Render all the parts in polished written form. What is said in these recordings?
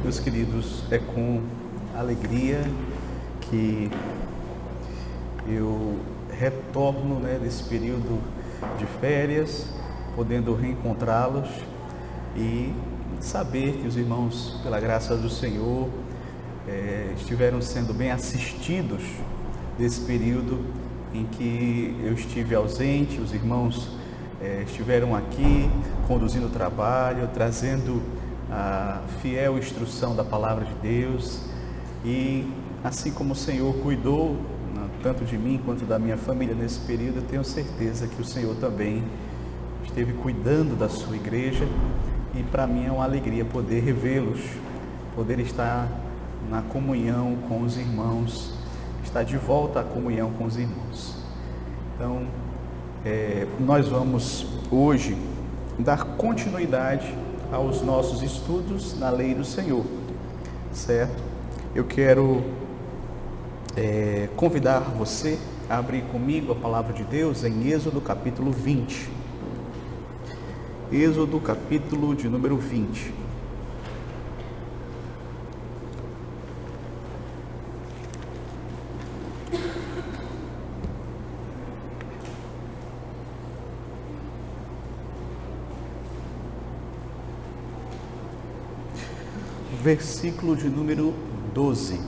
Meus queridos, é com alegria que eu retorno desse período de férias, podendo reencontrá-los e saber que os irmãos, pela graça do Senhor, estiveram sendo bem assistidos desse período em que eu estive ausente. Os irmãos estiveram aqui conduzindo o trabalho, trazendo a fiel instrução da palavra de Deus, e assim como o Senhor cuidou tanto de mim quanto da minha família nesse período, eu tenho certeza que o Senhor também esteve cuidando da sua igreja, e para mim é uma alegria poder revê-los, poder estar na comunhão com os irmãos, estar de volta à comunhão com os irmãos. Então, nós vamos hoje dar continuidade aos nossos estudos na lei do Senhor, certo? Eu quero convidar você a abrir comigo a palavra de Deus em Êxodo capítulo 20. Êxodo capítulo de número 20. Versículo de número 12.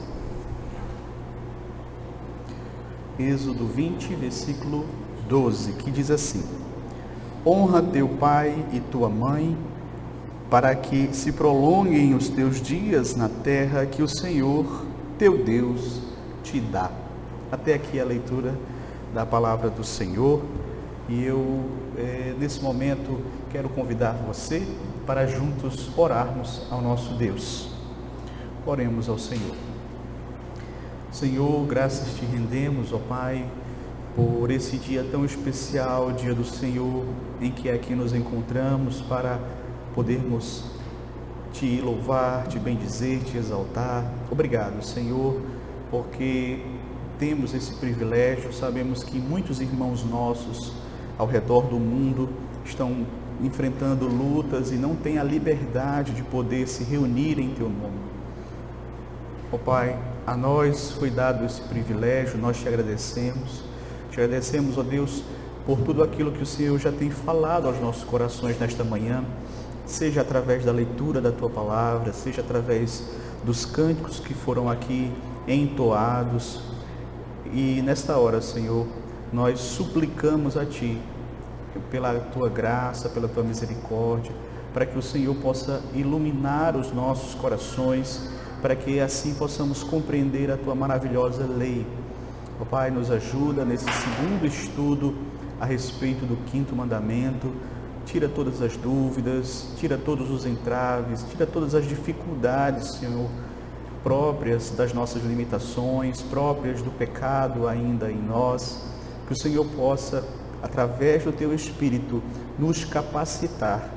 Êxodo 20, versículo 12, que diz assim: honra teu pai e tua mãe, para que se prolonguem os teus dias na terra que o Senhor teu Deus te dá. Até aqui a leitura da palavra do Senhor, e eu nesse momento quero convidar você para juntos orarmos ao nosso Deus. Oremos ao Senhor. Senhor, graças te rendemos, ó Pai, por esse dia tão especial, dia do Senhor, em que aqui nos encontramos para podermos te louvar, te bendizer, te exaltar. Obrigado, Senhor, porque temos esse privilégio. Sabemos que muitos irmãos nossos ao redor do mundo estão enfrentando lutas e não têm a liberdade de poder se reunir em teu nome. Ó Pai, a nós foi dado esse privilégio, nós te agradecemos. Te agradecemos, ó Deus, por tudo aquilo que o Senhor já tem falado aos nossos corações nesta manhã, seja através da leitura da tua palavra, seja através dos cânticos que foram aqui entoados. E nesta hora, Senhor, nós suplicamos a ti, pela tua graça, pela tua misericórdia, para que o Senhor possa iluminar os nossos corações, para que assim possamos compreender a tua maravilhosa lei. Ó Pai, nos ajuda nesse segundo estudo a respeito do quinto mandamento. Tira todas as dúvidas, tira todos os entraves, tira todas as dificuldades, Senhor, próprias das nossas limitações, próprias do pecado ainda em nós. Que o Senhor possa, através do teu Espírito, nos capacitar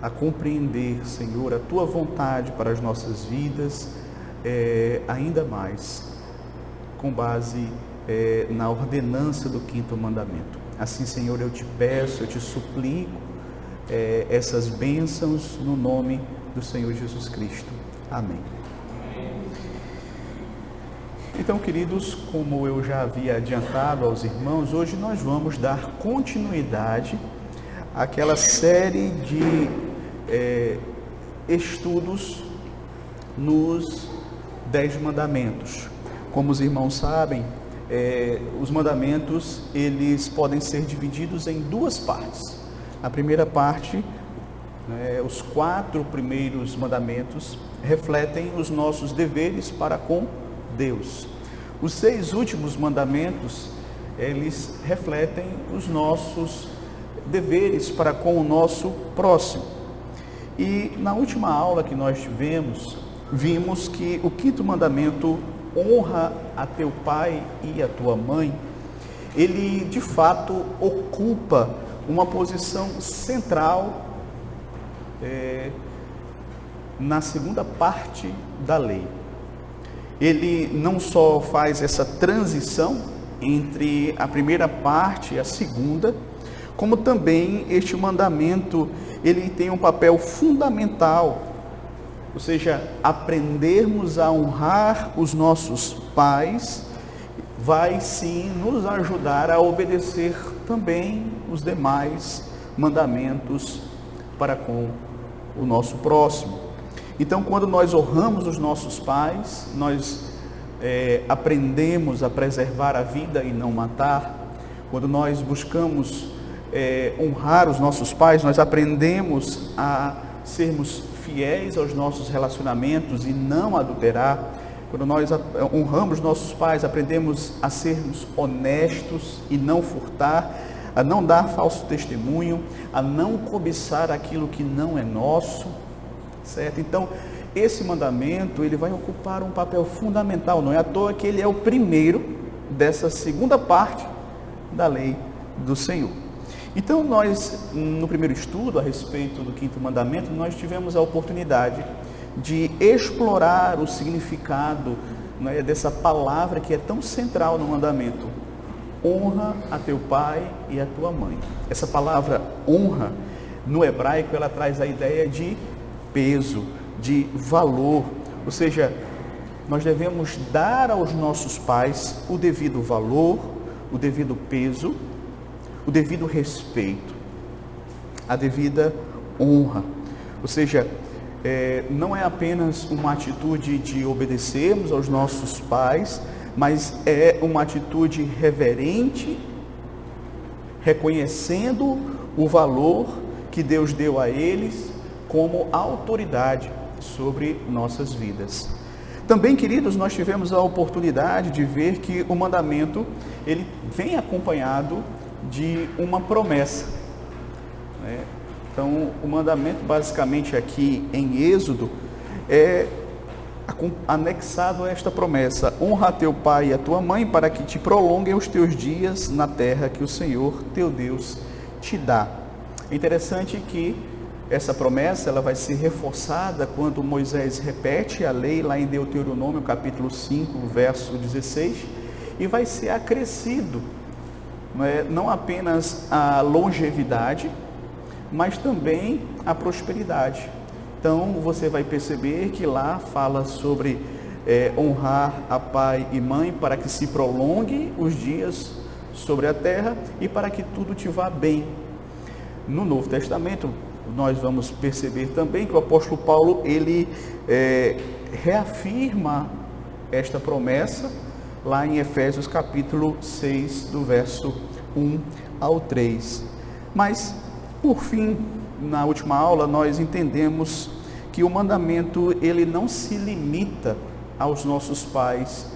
a compreender, Senhor, a tua vontade para as nossas vidas, ainda mais com base na ordenança do quinto mandamento. Assim, Senhor, eu te peço, eu te suplico essas bênçãos no nome do Senhor Jesus Cristo. Amém. Então, queridos, como eu já havia adiantado aos irmãos, hoje nós vamos dar continuidade àquela série de estudos nos 10 mandamentos. Como os irmãos sabem, os mandamentos, eles podem ser divididos em duas partes. A primeira parte, os 4 primeiros mandamentos, refletem os nossos deveres para com Deus. Os 6 últimos mandamentos, eles refletem os nossos deveres para com o nosso próximo. E na última aula que nós tivemos, vimos que o quinto mandamento, honra a teu pai e a tua mãe, ele de fato ocupa uma posição central na segunda parte da lei. Ele não só faz essa transição entre a primeira parte e a segunda, como também este mandamento, ele tem um papel fundamental ou seja, aprendermos a honrar os nossos pais, vai sim nos ajudar a obedecer também os demais mandamentos para com o nosso próximo. Então, quando nós honramos os nossos pais, nós aprendemos a preservar a vida e não matar. Quando nós buscamos honrar os nossos pais, nós aprendemos a sermos fiéis aos nossos relacionamentos e não adulterar. Quando nós honramos nossos pais, aprendemos a sermos honestos e não furtar, a não dar falso testemunho, a não cobiçar aquilo que não é nosso, certo? Então, esse mandamento, ele vai ocupar um papel fundamental, não é à toa que ele é o primeiro dessa segunda parte da lei do Senhor. Então, nós, no primeiro estudo a respeito do quinto mandamento, nós tivemos a oportunidade de explorar o significado, né, dessa palavra que é tão central no mandamento: honra a teu pai e a tua mãe. Essa palavra honra, no hebraico, ela traz a ideia de peso, de valor, ou seja, nós devemos dar aos nossos pais o devido valor, o devido peso, o devido respeito, a devida honra. Ou seja, não é apenas uma atitude de obedecermos aos nossos pais, mas é uma atitude reverente, reconhecendo o valor que Deus deu a eles como autoridade sobre nossas vidas. Também, queridos, nós tivemos a oportunidade de ver que o mandamento, ele vem acompanhado de uma promessa, né? Então, o mandamento basicamente aqui em Êxodo é anexado a esta promessa: honra a teu pai e a tua mãe para que te prolonguem os teus dias na terra que o Senhor teu Deus te dá. É interessante que essa promessa, ela vai ser reforçada quando Moisés repete a lei lá em Deuteronômio capítulo 5, verso 16, e vai ser acrescido, não apenas a longevidade, mas também a prosperidade. Então, você vai perceber que lá fala sobre honrar a pai e mãe para que se prolongue os dias sobre a terra e para que tudo te vá bem. No Novo Testamento, nós vamos perceber também que o apóstolo Paulo, ele reafirma esta promessa lá em Efésios capítulo 6, do verso 1 ao 3. Mas, por fim, na última aula, nós entendemos que o mandamento, ele não se limita aos nossos pais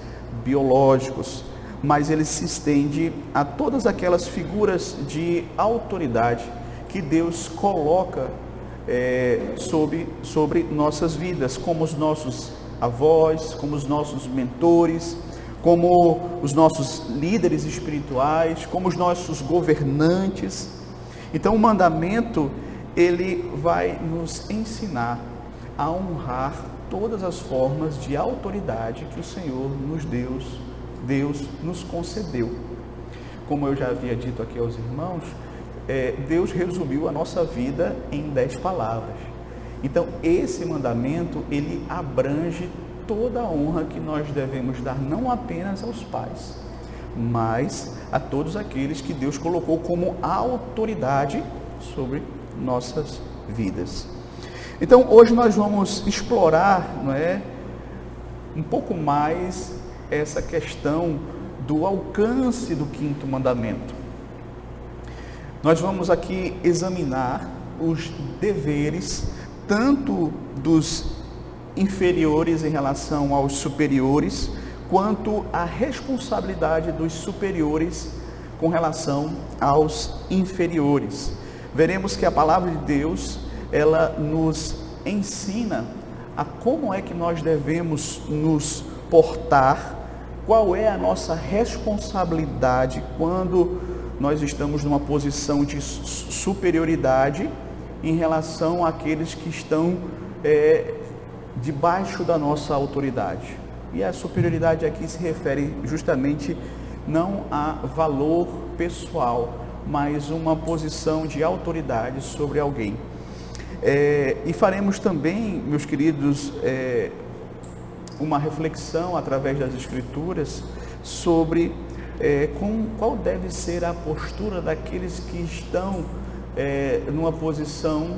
biológicos, mas ele se estende a todas aquelas figuras de autoridade que Deus coloca sobre nossas vidas, como os nossos avós, como os nossos mentores, como os nossos líderes espirituais, como os nossos governantes. Então, o mandamento, ele vai nos ensinar a honrar todas as formas de autoridade que o Senhor Deus nos concedeu. Como eu já havia dito aqui aos irmãos, Deus resumiu a nossa vida em 10 palavras. Então, esse mandamento, ele abrange toda a honra que nós devemos dar, não apenas aos pais, mas a todos aqueles que Deus colocou como autoridade sobre nossas vidas. Então, hoje nós vamos explorar, um pouco mais essa questão do alcance do quinto mandamento. Nós vamos aqui examinar os deveres, tanto dos inferiores em relação aos superiores, quanto a responsabilidade dos superiores com relação aos inferiores. Veremos que a palavra de Deus, ela nos ensina a como é que nós devemos nos portar, qual é a nossa responsabilidade quando nós estamos numa posição de superioridade em relação àqueles que estão debaixo da nossa autoridade. E a superioridade aqui se refere justamente não a valor pessoal, mas uma posição de autoridade sobre alguém. E faremos também, meus queridos, uma reflexão através das Escrituras sobre qual deve ser a postura daqueles que estão numa posição,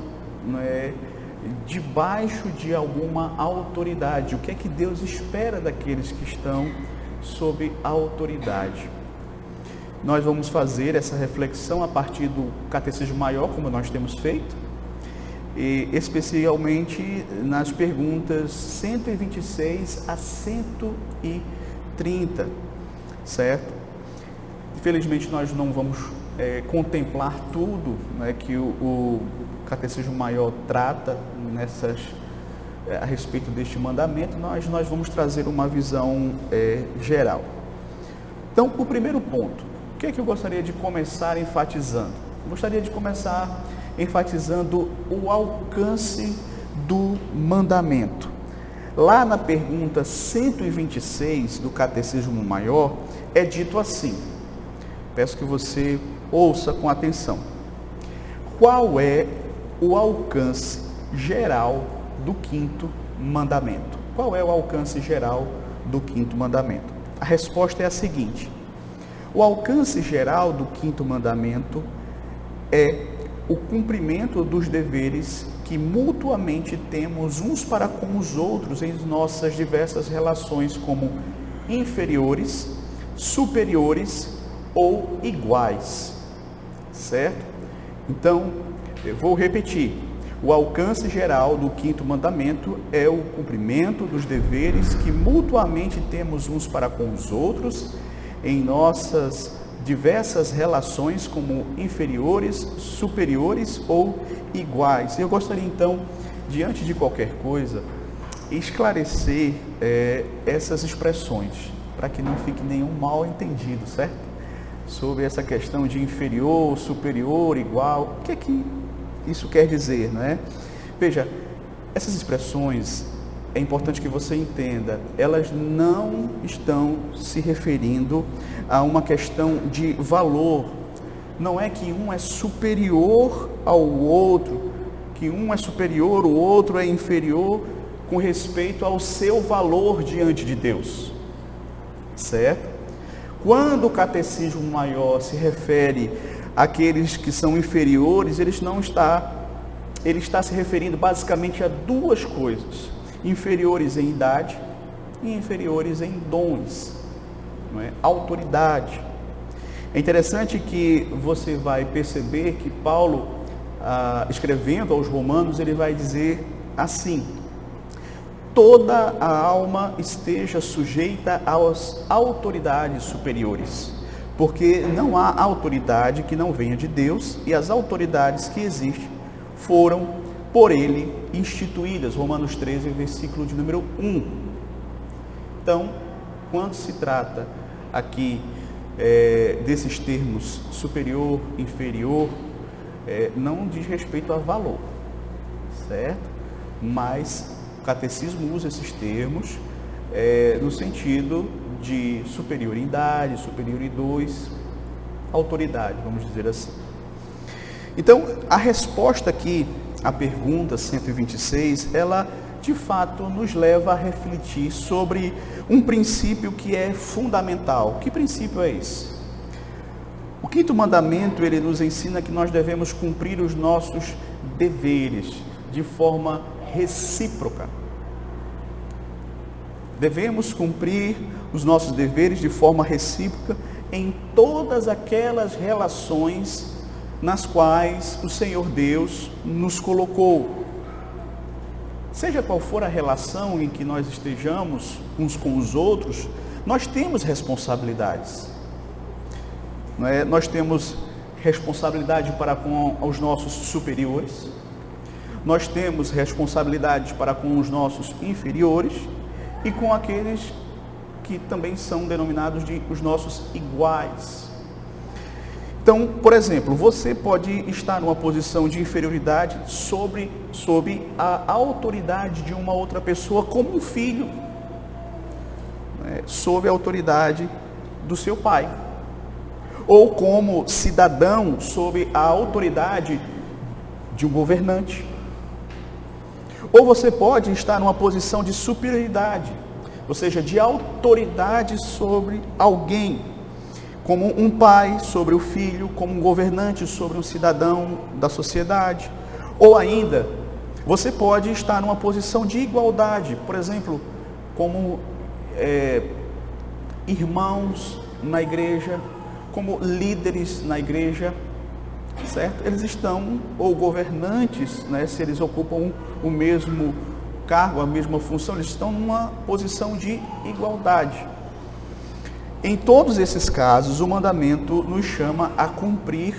debaixo de alguma autoridade. O que é que Deus espera daqueles que estão sob autoridade? Nós vamos fazer essa reflexão a partir do Catecismo Maior, como nós temos feito, e especialmente nas perguntas 126 a 130, certo? Infelizmente nós não vamos contemplar tudo, que o Catecismo Maior trata a respeito deste mandamento. Nós vamos trazer uma visão geral. Então, o primeiro ponto, o que é que eu gostaria de começar enfatizando? Eu gostaria de começar enfatizando o alcance do mandamento. Lá na pergunta 126 do Catecismo Maior, é dito assim, peço que você ouça com atenção: qual é o alcance geral do quinto mandamento? Qual é o alcance geral do quinto mandamento? A resposta é a seguinte: o alcance geral do quinto mandamento é o cumprimento dos deveres que mutuamente temos uns para com os outros em nossas diversas relações, como inferiores, superiores ou iguais, certo? Então, eu vou repetir: o alcance geral do quinto mandamento é o cumprimento dos deveres que mutuamente temos uns para com os outros em nossas diversas relações, como inferiores, superiores ou iguais. Eu gostaria então, diante de qualquer coisa, esclarecer essas expressões, para que não fique nenhum mal entendido, certo? Sobre essa questão de inferior, superior, igual, o que é que isso quer dizer, não é? Veja, essas expressões, é importante que você entenda, elas não estão se referindo a uma questão de valor. Não é que um é superior ao outro, que um é superior, o outro é inferior com respeito ao seu valor diante de Deus, certo? Quando o Catecismo Maior se refere àqueles que são inferiores, ele está se referindo basicamente a duas coisas: inferiores em idade e inferiores em dons, não é? Autoridade. É interessante que você vai perceber que Paulo, escrevendo aos Romanos, ele vai dizer assim: toda a alma esteja sujeita às autoridades superiores, porque não há autoridade que não venha de Deus, e as autoridades que existem foram por ele instituídas. Romanos 13, versículo de número 1. Então, quando se trata aqui desses termos superior, inferior, não diz respeito a valor, certo? Mas o catecismo usa esses termos no sentido de superioridade, superioridade, autoridade, vamos dizer assim. Então, a resposta aqui à pergunta 126, ela de fato nos leva a refletir sobre um princípio que é fundamental. Que princípio é esse? O quinto mandamento, ele nos ensina que nós devemos cumprir os nossos deveres de forma recíproca. Devemos cumprir os nossos deveres de forma recíproca em todas aquelas relações nas quais o Senhor Deus nos colocou. Seja qual for a relação em que nós estejamos uns com os outros, nós temos responsabilidades. Não é? Nós temos responsabilidade para com os nossos superiores, nós temos responsabilidade para com os nossos inferiores e com aqueles que também são denominados de os nossos iguais. Então, por exemplo, você pode estar numa posição de inferioridade sob a autoridade de uma outra pessoa, como um filho, né, sob a autoridade do seu pai, ou como cidadão sob a autoridade de um governante, Ou você pode estar numa posição de superioridade, ou seja, de autoridade sobre alguém, como um pai sobre o filho, como um governante sobre um cidadão da sociedade. Ou ainda, você pode estar numa posição de igualdade, por exemplo, como irmãos na igreja, como líderes na igreja, certo? Eles estão, ou governantes, né, se eles ocupam o mesmo cargo, a mesma função, eles estão numa posição de igualdade. Em todos esses casos, o mandamento nos chama a cumprir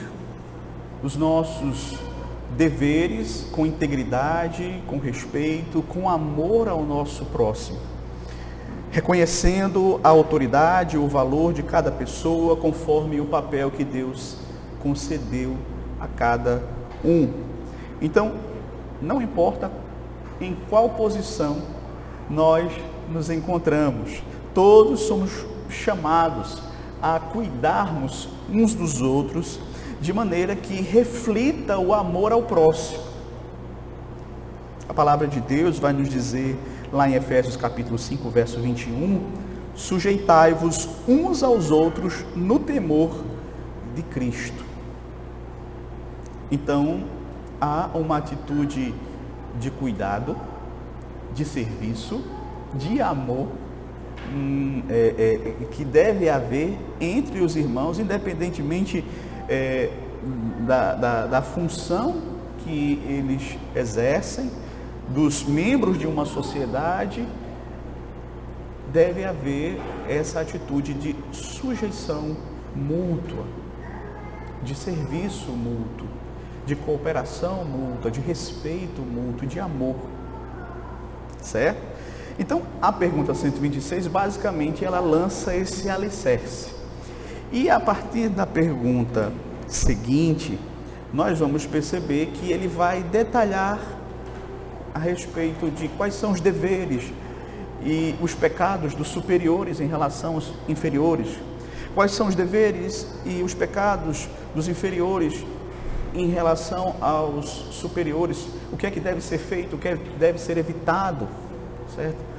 os nossos deveres com integridade, com respeito, com amor ao nosso próximo, reconhecendo a autoridade, o valor de cada pessoa, conforme o papel que Deus concedeu a cada um. Então, não importa em qual posição nós nos encontramos, todos somos chamados a cuidarmos uns dos outros, de maneira que reflita o amor ao próximo. A palavra de Deus vai nos dizer, lá em Efésios capítulo 5, verso 21, sujeitai-vos uns aos outros no temor de Cristo. Então, há uma atitude de cuidado, de serviço, de amor, que deve haver entre os irmãos, independentemente da função que eles exercem, dos membros de uma sociedade. Deve haver essa atitude de sujeição mútua, de serviço mútuo, de cooperação mútua, de respeito mútuo, de amor, certo? Então, a pergunta 126, basicamente, ela lança esse alicerce. E a partir da pergunta seguinte, nós vamos perceber que ele vai detalhar a respeito de quais são os deveres e os pecados dos superiores em relação aos inferiores. Quais são os deveres e os pecados dos inferiores em relação aos superiores? O que é que deve ser feito, o que deve ser evitado, certo?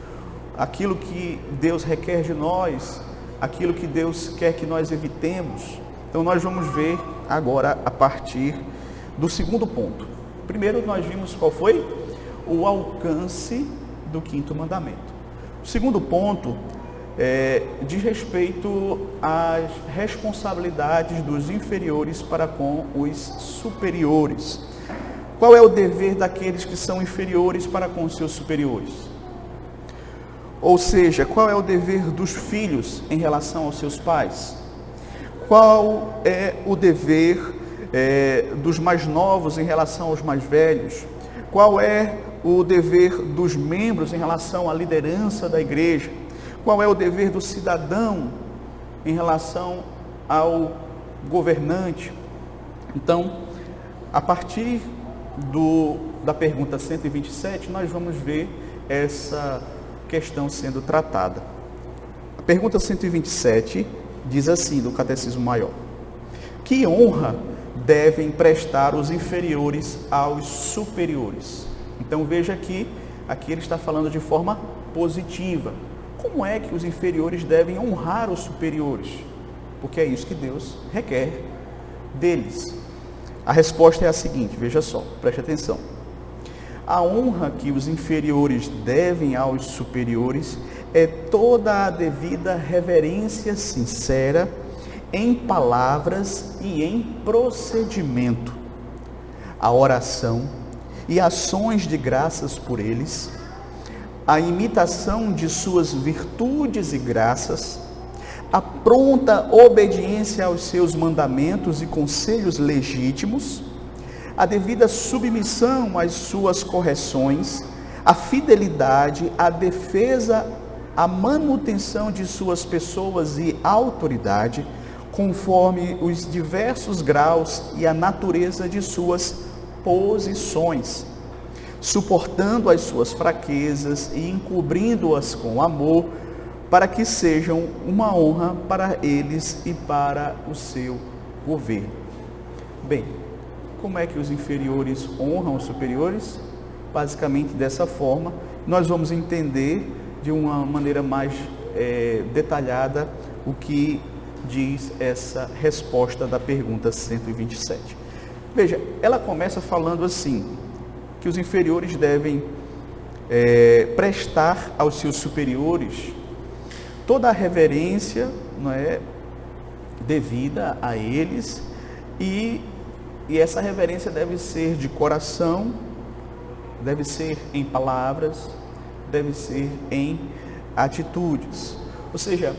Aquilo que Deus requer de nós, aquilo que Deus quer que nós evitemos. Então nós vamos ver agora a partir do segundo ponto. Primeiro nós vimos qual foi? O alcance do quinto mandamento. O segundo ponto diz respeito às responsabilidades dos inferiores para com os superiores. Qual é o dever daqueles que são inferiores para com os seus superiores? Ou seja, qual é o dever dos filhos em relação aos seus pais? Qual é o dever dos mais novos em relação aos mais velhos? Qual é o dever dos membros em relação à liderança da igreja? Qual é o dever do cidadão em relação ao governante? Então, a partir da pergunta 127, nós vamos ver essa questão sendo tratada. A pergunta 127 diz assim, do Catecismo Maior: que honra devem prestar os inferiores aos superiores? Então veja que aqui ele está falando de forma positiva. Como é que os inferiores devem honrar os superiores? Porque é isso que Deus requer deles. A resposta é a seguinte, veja só, preste atenção. A honra que os inferiores devem aos superiores é toda a devida reverência sincera em palavras e em procedimento. A oração e ações de graças por eles, a imitação de suas virtudes e graças, a pronta obediência aos seus mandamentos e conselhos legítimos, a devida submissão às suas correções, a fidelidade, a defesa, a manutenção de suas pessoas e autoridade, conforme os diversos graus e a natureza de suas posições, suportando as suas fraquezas e encobrindo-as com amor, para que sejam uma honra para eles e para o seu governo. Bem, como é que os inferiores honram os superiores? basicamente dessa forma. Nós vamos entender de uma maneira mais detalhada o que diz essa resposta da pergunta 127. Veja, ela começa falando assim, que os inferiores devem prestar aos seus superiores toda a reverência, não é, devida a eles, e essa reverência deve ser de coração, deve ser em palavras, deve ser em atitudes. Ou seja,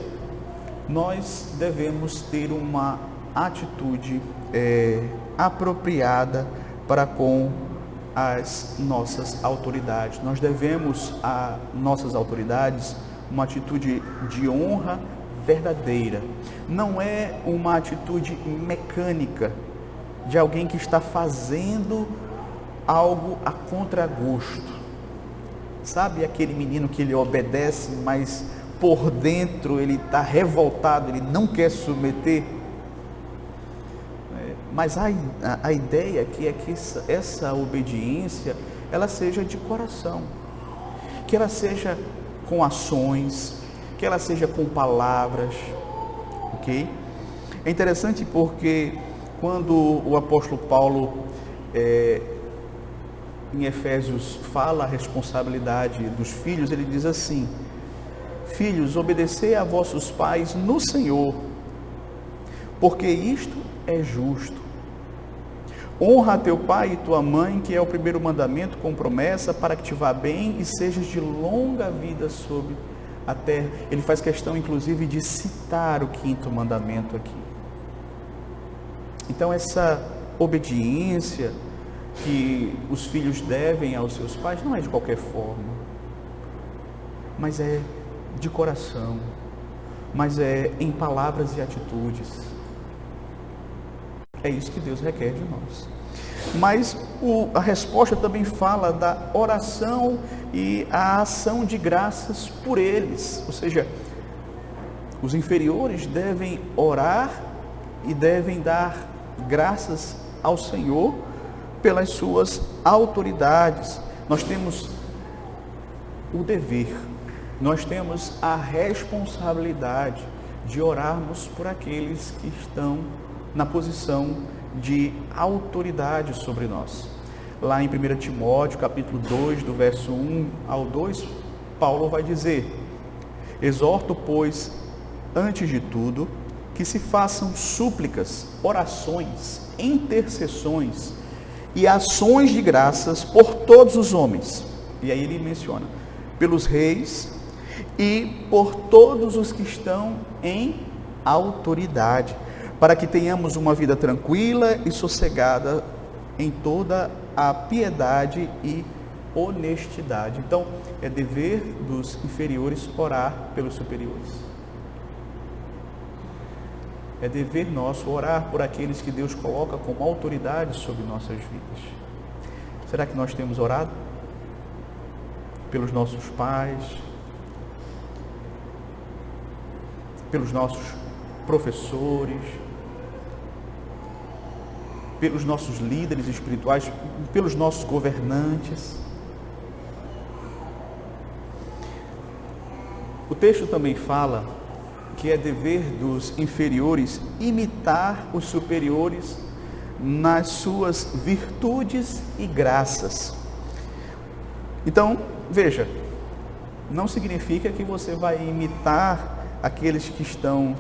nós devemos ter uma atitude apropriada para com as nossas autoridades. Nós devemos a nossas autoridades uma atitude de honra verdadeira. Não é uma atitude mecânica de alguém que está fazendo algo a contragosto. Sabe aquele menino que ele obedece, mas por dentro ele está revoltado, ele não quer se submeter? Mas a ideia aqui é que essa obediência, ela seja de coração, que ela seja com ações, que ela seja com palavras, ok? É interessante porque quando o apóstolo Paulo, em Efésios, fala a responsabilidade dos filhos, ele diz assim: filhos, obedecei a vossos pais no Senhor, porque isto é justo. Honra a teu pai e tua mãe, que é o primeiro mandamento com promessa, para que te vá bem e sejas de longa vida sobre a terra. Ele faz questão, inclusive, de citar o 5º mandamento aqui. Então, essa obediência que os filhos devem aos seus pais não é de qualquer forma, mas é de coração, mas é em palavras e atitudes. É isso que Deus requer de nós. Mas a resposta também fala da oração e a ação de graças por eles. Ou seja, os inferiores devem orar e devem dar graças ao Senhor pelas suas autoridades. Nós temos o dever, nós temos a responsabilidade de orarmos por aqueles que estão na posição de autoridade sobre nós. Lá em 1 Timóteo, capítulo 2, do verso 1 ao 2, Paulo vai dizer: exorto, pois, antes de tudo, que se façam súplicas, orações, intercessões e ações de graças por todos os homens. E aí ele menciona, pelos reis e por todos os que estão em autoridade, para que tenhamos uma vida tranquila e sossegada em toda a piedade e honestidade. Então, é dever dos inferiores orar pelos superiores. É dever nosso orar por aqueles que Deus coloca como autoridade sobre nossas vidas. Será que nós temos orado pelos nossos pais, pelos nossos professores, pelos nossos líderes espirituais, pelos nossos governantes? O texto também fala que é dever dos inferiores imitar os superiores nas suas virtudes e graças. Então, veja, não significa que você vai imitar aqueles que estão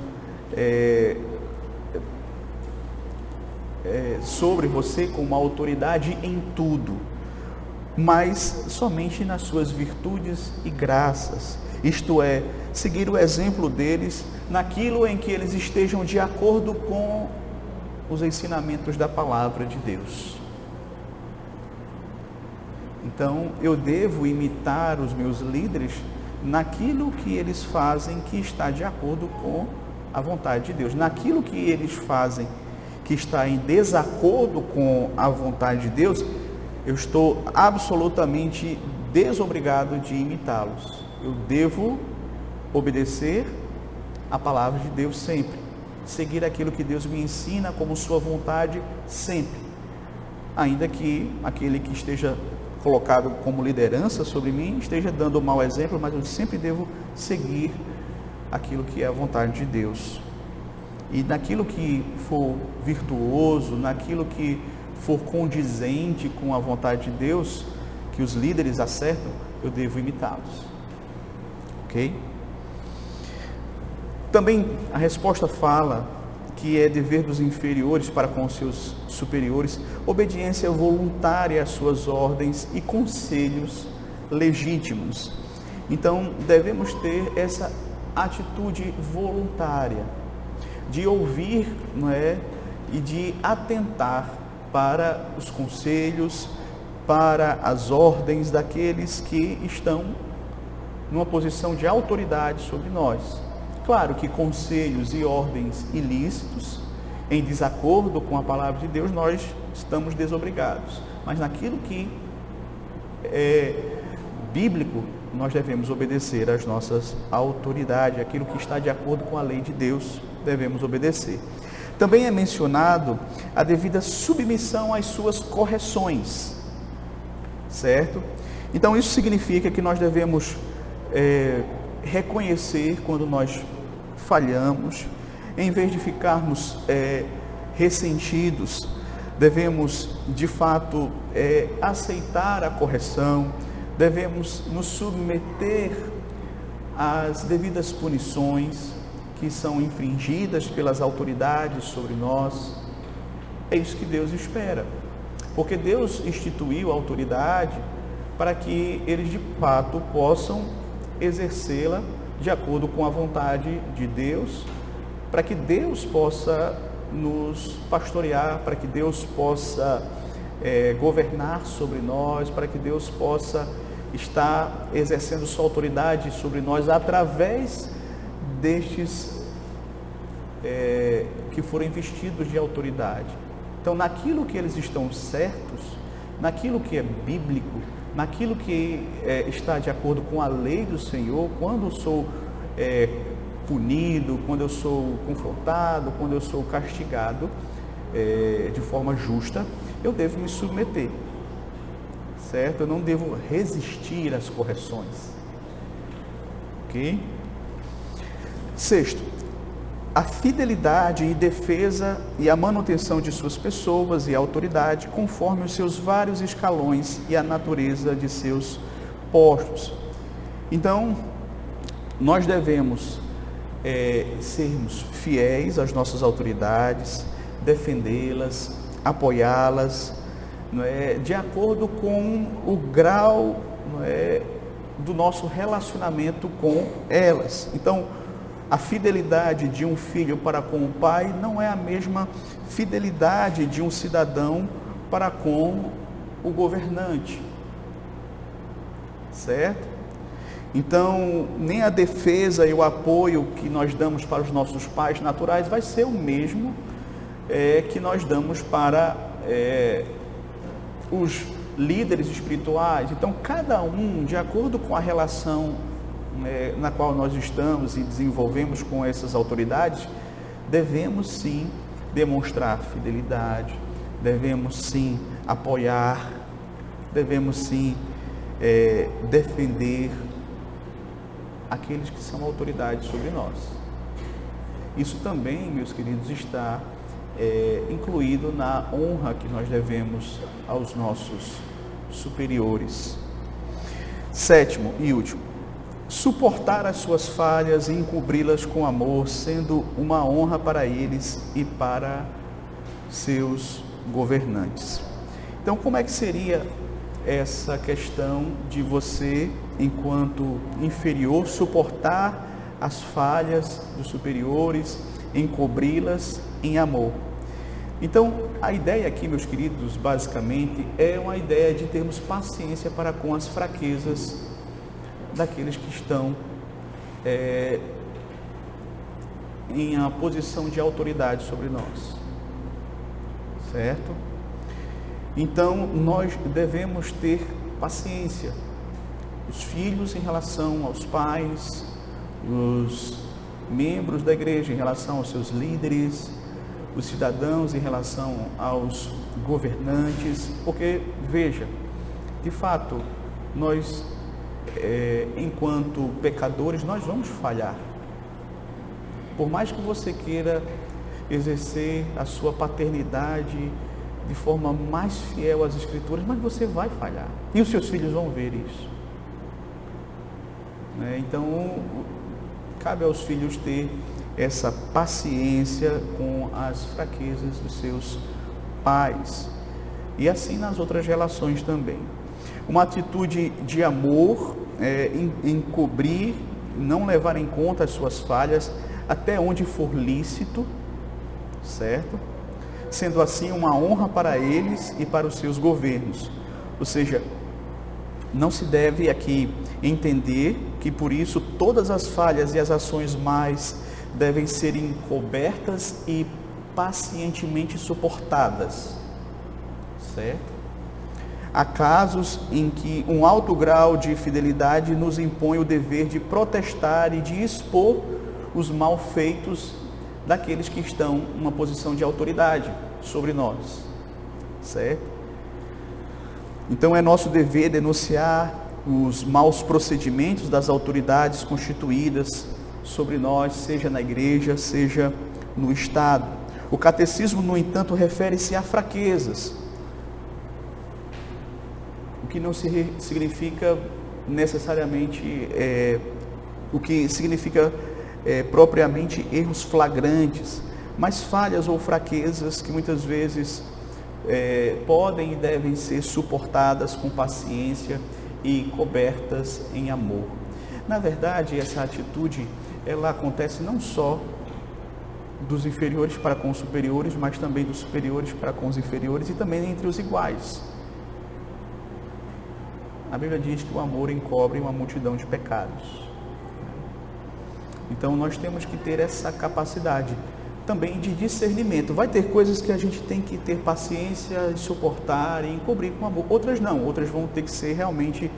sobre você com uma autoridade em tudo, mas somente nas suas virtudes e graças. Isto é, seguir o exemplo deles naquilo em que eles estejam de acordo com os ensinamentos da palavra de Deus. Então, eu devo imitar os meus líderes naquilo que eles fazem que está de acordo com a vontade de Deus. Naquilo que eles fazem que está em desacordo com a vontade de Deus, eu estou absolutamente desobrigado de imitá-los. Eu devo obedecer a palavra de Deus sempre, seguir aquilo que Deus me ensina como sua vontade sempre, ainda que aquele que esteja colocado como liderança sobre mim esteja dando um mau exemplo, mas eu sempre devo seguir aquilo que é a vontade de Deus. E naquilo que for virtuoso, naquilo que for condizente com a vontade de Deus, que os líderes acertam, eu devo imitá-los. Ok? Também a resposta fala que é dever dos inferiores para com os seus superiores, obediência voluntária às suas ordens e conselhos legítimos. Então, devemos ter essa atitude voluntária, de ouvir, não é? E de atentar para os conselhos, para as ordens daqueles que estão numa posição de autoridade sobre nós. Claro que conselhos e ordens ilícitos, em desacordo com a palavra de Deus, nós estamos desobrigados. Mas naquilo que é bíblico, nós devemos obedecer às nossas autoridades, aquilo que está de acordo com a lei de Deus, devemos obedecer. Também é mencionado a devida submissão às suas correções, certo? Então isso significa que nós devemos reconhecer quando nós falhamos, em vez de ficarmos ressentidos, devemos de fato aceitar a correção, devemos nos submeter às devidas punições que são infringidas pelas autoridades sobre nós. É isso que Deus espera, porque Deus instituiu a autoridade para que eles de fato possam exercê-la de acordo com a vontade de Deus, para que Deus possa nos pastorear, para que Deus possa governar sobre nós, para que Deus possa estar exercendo sua autoridade sobre nós através destes que foram investidos de autoridade. Então, naquilo que eles estão certos, naquilo que é bíblico, naquilo que está de acordo com a lei do Senhor, quando eu sou punido, quando eu sou confrontado, quando eu sou castigado de forma justa, eu devo me submeter, certo? Eu não devo resistir às correções, ok? Sexto, a fidelidade e defesa e a manutenção de suas pessoas e autoridade conforme os seus vários escalões e a natureza de seus postos. Então, nós devemos sermos fiéis às nossas autoridades, defendê-las, apoiá-las, não é, de acordo com o grau, não é, do nosso relacionamento com elas. Então, a fidelidade de um filho para com o pai não é a mesma fidelidade de um cidadão para com o governante, certo? Então, nem a defesa e o apoio que nós damos para os nossos pais naturais vai ser o mesmo que nós damos para os líderes espirituais. Então, cada um, de acordo com a relação na qual nós estamos e desenvolvemos com essas autoridades, devemos sim demonstrar fidelidade, devemos sim apoiar, devemos sim defender aqueles que são autoridades sobre nós. Isso também, meus queridos, está incluído na honra que nós devemos aos nossos superiores. Sétimo e último, suportar as suas falhas e encobri-las com amor, sendo uma honra para eles e para seus governantes. Então, como é que seria essa questão de você, enquanto inferior, suportar as falhas dos superiores, encobri-las em amor? Então, a ideia aqui, meus queridos, basicamente, é uma ideia de termos paciência para com as fraquezas daqueles que estão em uma posição de autoridade sobre nós, certo? Então, nós devemos ter paciência, os filhos em relação aos pais, os membros da igreja em relação aos seus líderes, os cidadãos em relação aos governantes, porque, veja, de fato, nós, enquanto pecadores, nós vamos falhar. Por mais que você queira exercer a sua paternidade de forma mais fiel às Escrituras, mas você vai falhar. E os seus filhos vão ver isso. Então, cabe aos filhos ter essa paciência com as fraquezas dos seus pais. E assim nas outras relações também. Uma atitude de amor encobrir, não levar em conta as suas falhas até onde for lícito, certo? Sendo assim uma honra para eles e para os seus governos. Ou seja, não se deve aqui entender que por isso todas as falhas e as ações mais devem ser encobertas e pacientemente suportadas, certo? Há casos em que um alto grau de fidelidade nos impõe o dever de protestar e de expor os malfeitos daqueles que estão numa posição de autoridade sobre nós, certo? Então é nosso dever denunciar os maus procedimentos das autoridades constituídas sobre nós, seja na igreja, seja no Estado. O catecismo, no entanto, refere-se a fraquezas, o que não significa necessariamente, o que significa propriamente erros flagrantes, mas falhas ou fraquezas que muitas vezes podem e devem ser suportadas com paciência e cobertas em amor. Na verdade, essa atitude, ela acontece não só dos inferiores para com os superiores, mas também dos superiores para com os inferiores e também entre os iguais. A Bíblia diz que o amor encobre uma multidão de pecados. Então nós temos que ter essa capacidade também de discernimento. Vai ter coisas que a gente tem que ter paciência, suportar e encobrir com amor. Outras não, outras vão ter que ser realmente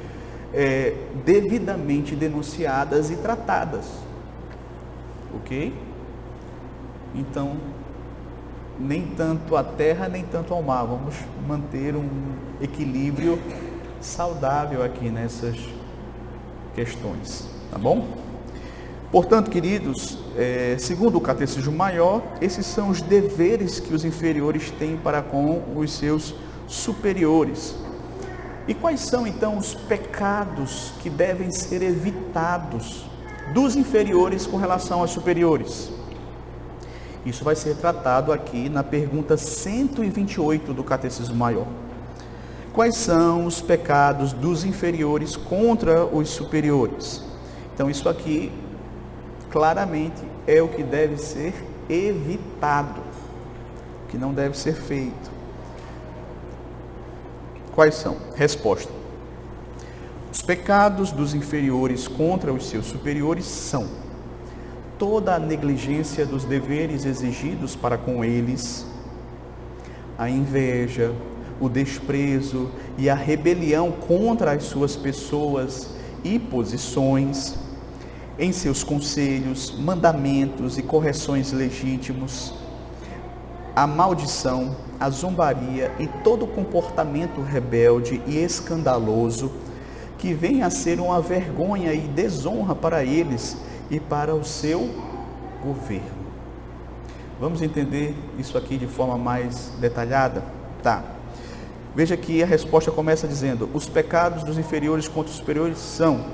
devidamente denunciadas e tratadas. Ok? Então, nem tanto à terra, nem tanto ao mar. Vamos manter um equilíbrio saudável aqui nessas questões, tá bom? Portanto, queridos, segundo o Catecismo Maior, esses são os deveres que os inferiores têm para com os seus superiores. E quais são então os pecados que devem ser evitados dos inferiores com relação aos superiores? Isso vai ser tratado aqui na pergunta 128 do Catecismo Maior. Quais são os pecados dos inferiores contra os superiores? Então, isso aqui claramente é o que deve ser evitado, o que não deve ser feito. Quais são? Resposta: os pecados dos inferiores contra os seus superiores são toda a negligência dos deveres exigidos para com eles, a inveja, o desprezo e a rebelião contra as suas pessoas e posições, em seus conselhos, mandamentos e correções legítimos, a maldição, a zombaria e todo comportamento rebelde e escandaloso que vem a ser uma vergonha e desonra para eles e para o seu governo. Vamos entender isso aqui de forma mais detalhada? Tá. Veja que a resposta começa dizendo: os pecados dos inferiores contra os superiores são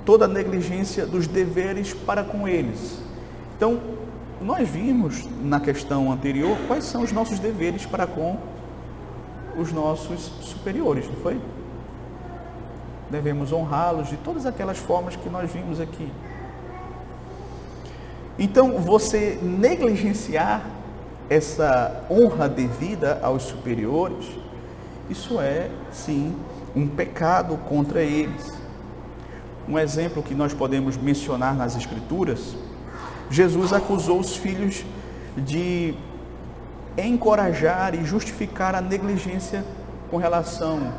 toda a negligência dos deveres para com eles. Então, nós vimos na questão anterior quais são os nossos deveres para com os nossos superiores, não foi? Devemos honrá-los de todas aquelas formas que nós vimos aqui. Então, você negligenciar essa honra devida aos superiores, isso é, sim, um pecado contra eles. Um exemplo que nós podemos mencionar nas Escrituras: Jesus acusou os filhos de encorajar e justificar a negligência com relação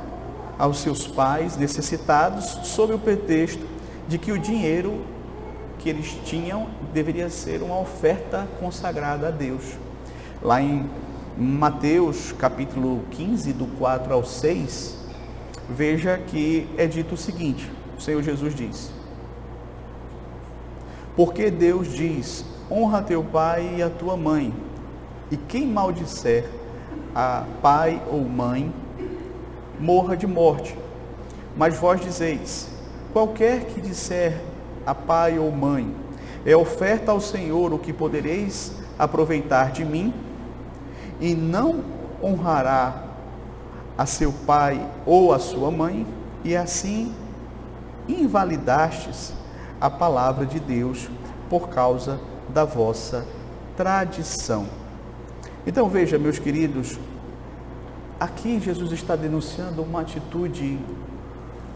aos seus pais necessitados, sob o pretexto de que o dinheiro que eles tinham deveria ser uma oferta consagrada a Deus. Lá em Mateus capítulo 15, do 4 ao 6, veja que é dito o seguinte, o Senhor Jesus diz: porque Deus diz, honra teu pai e a tua mãe, e quem maldisser a pai ou mãe, morra de morte. Mas vós dizeis, qualquer que disser a pai ou mãe, é oferta ao Senhor o que podereis aproveitar de mim, e não honrará a seu pai ou a sua mãe, e assim invalidastes a palavra de Deus por causa da vossa tradição. Então veja, meus queridos, aqui Jesus está denunciando uma atitude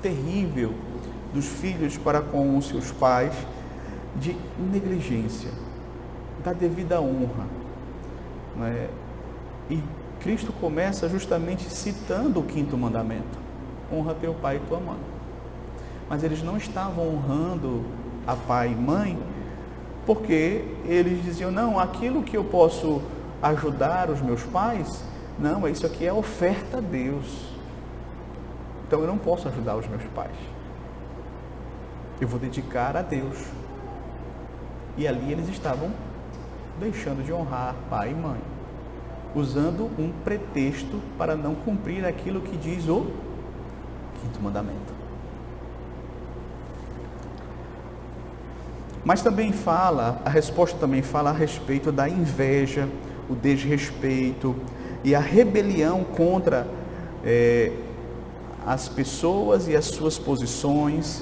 terrível dos filhos para com os seus pais, de negligência, da devida honra, não é? E Cristo começa justamente citando o 5º mandamento: honra teu pai e tua mãe. Mas eles não estavam honrando a pai e mãe, porque eles diziam, não, aquilo que eu posso ajudar os meus pais, não, isso aqui é oferta a Deus, então eu não posso ajudar os meus pais, eu vou dedicar a Deus. E ali eles estavam deixando de honrar pai e mãe, usando um pretexto para não cumprir aquilo que diz o 5º mandamento. Mas também a resposta também fala a respeito da inveja, o desrespeito e a rebelião contra as pessoas e as suas posições,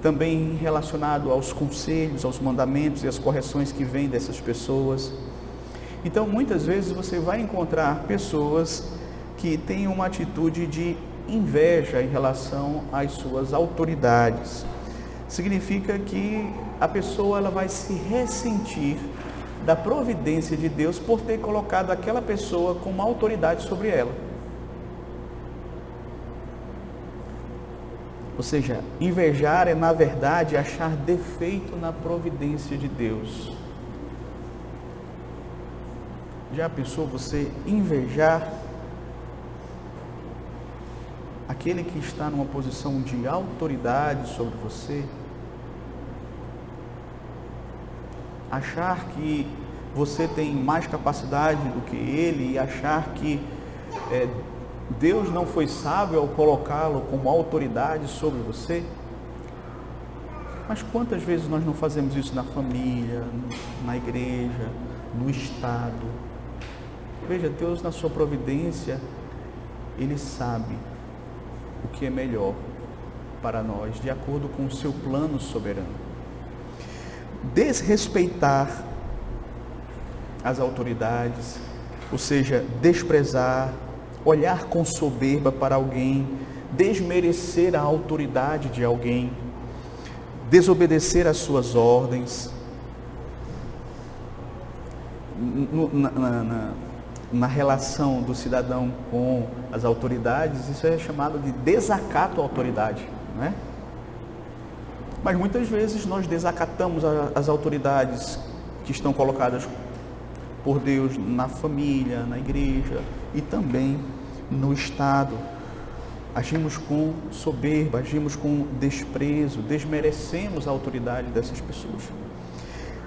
também relacionado aos conselhos, aos mandamentos e às correções que vêm dessas pessoas. Então, muitas vezes você vai encontrar pessoas que têm uma atitude de inveja em relação às suas autoridades. Significa que a pessoa ela vai se ressentir da providência de Deus por ter colocado aquela pessoa com uma autoridade sobre ela. Ou seja, invejar é, na verdade, achar defeito na providência de Deus. Já pensou você invejar aquele que está numa posição de autoridade sobre você? Achar que você tem mais capacidade do que ele e achar que Deus não foi sábio ao colocá-lo como autoridade sobre você? Mas quantas vezes nós não fazemos isso na família, na igreja, no Estado? Veja, Deus na sua providência, Ele sabe o que é melhor para nós, de acordo com o seu plano soberano. Desrespeitar as autoridades, ou seja, desprezar, olhar com soberba para alguém, desmerecer a autoridade de alguém, desobedecer às suas ordens. Na relação do cidadão com as autoridades, isso é chamado de desacato à autoridade, não é? Mas muitas vezes nós desacatamos as autoridades que estão colocadas por Deus na família, na igreja e também no Estado. Agimos com soberba, agimos com desprezo, desmerecemos a autoridade dessas pessoas.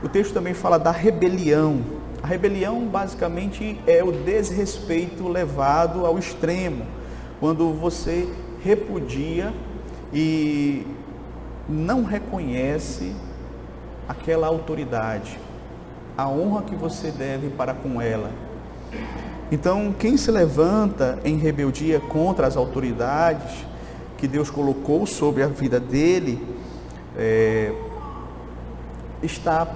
O texto também fala da rebelião. A rebelião basicamente é o desrespeito levado ao extremo, quando você repudia e não reconhece aquela autoridade, a honra que você deve para com ela. Então, quem se levanta em rebeldia contra as autoridades que Deus colocou sobre a vida dele, está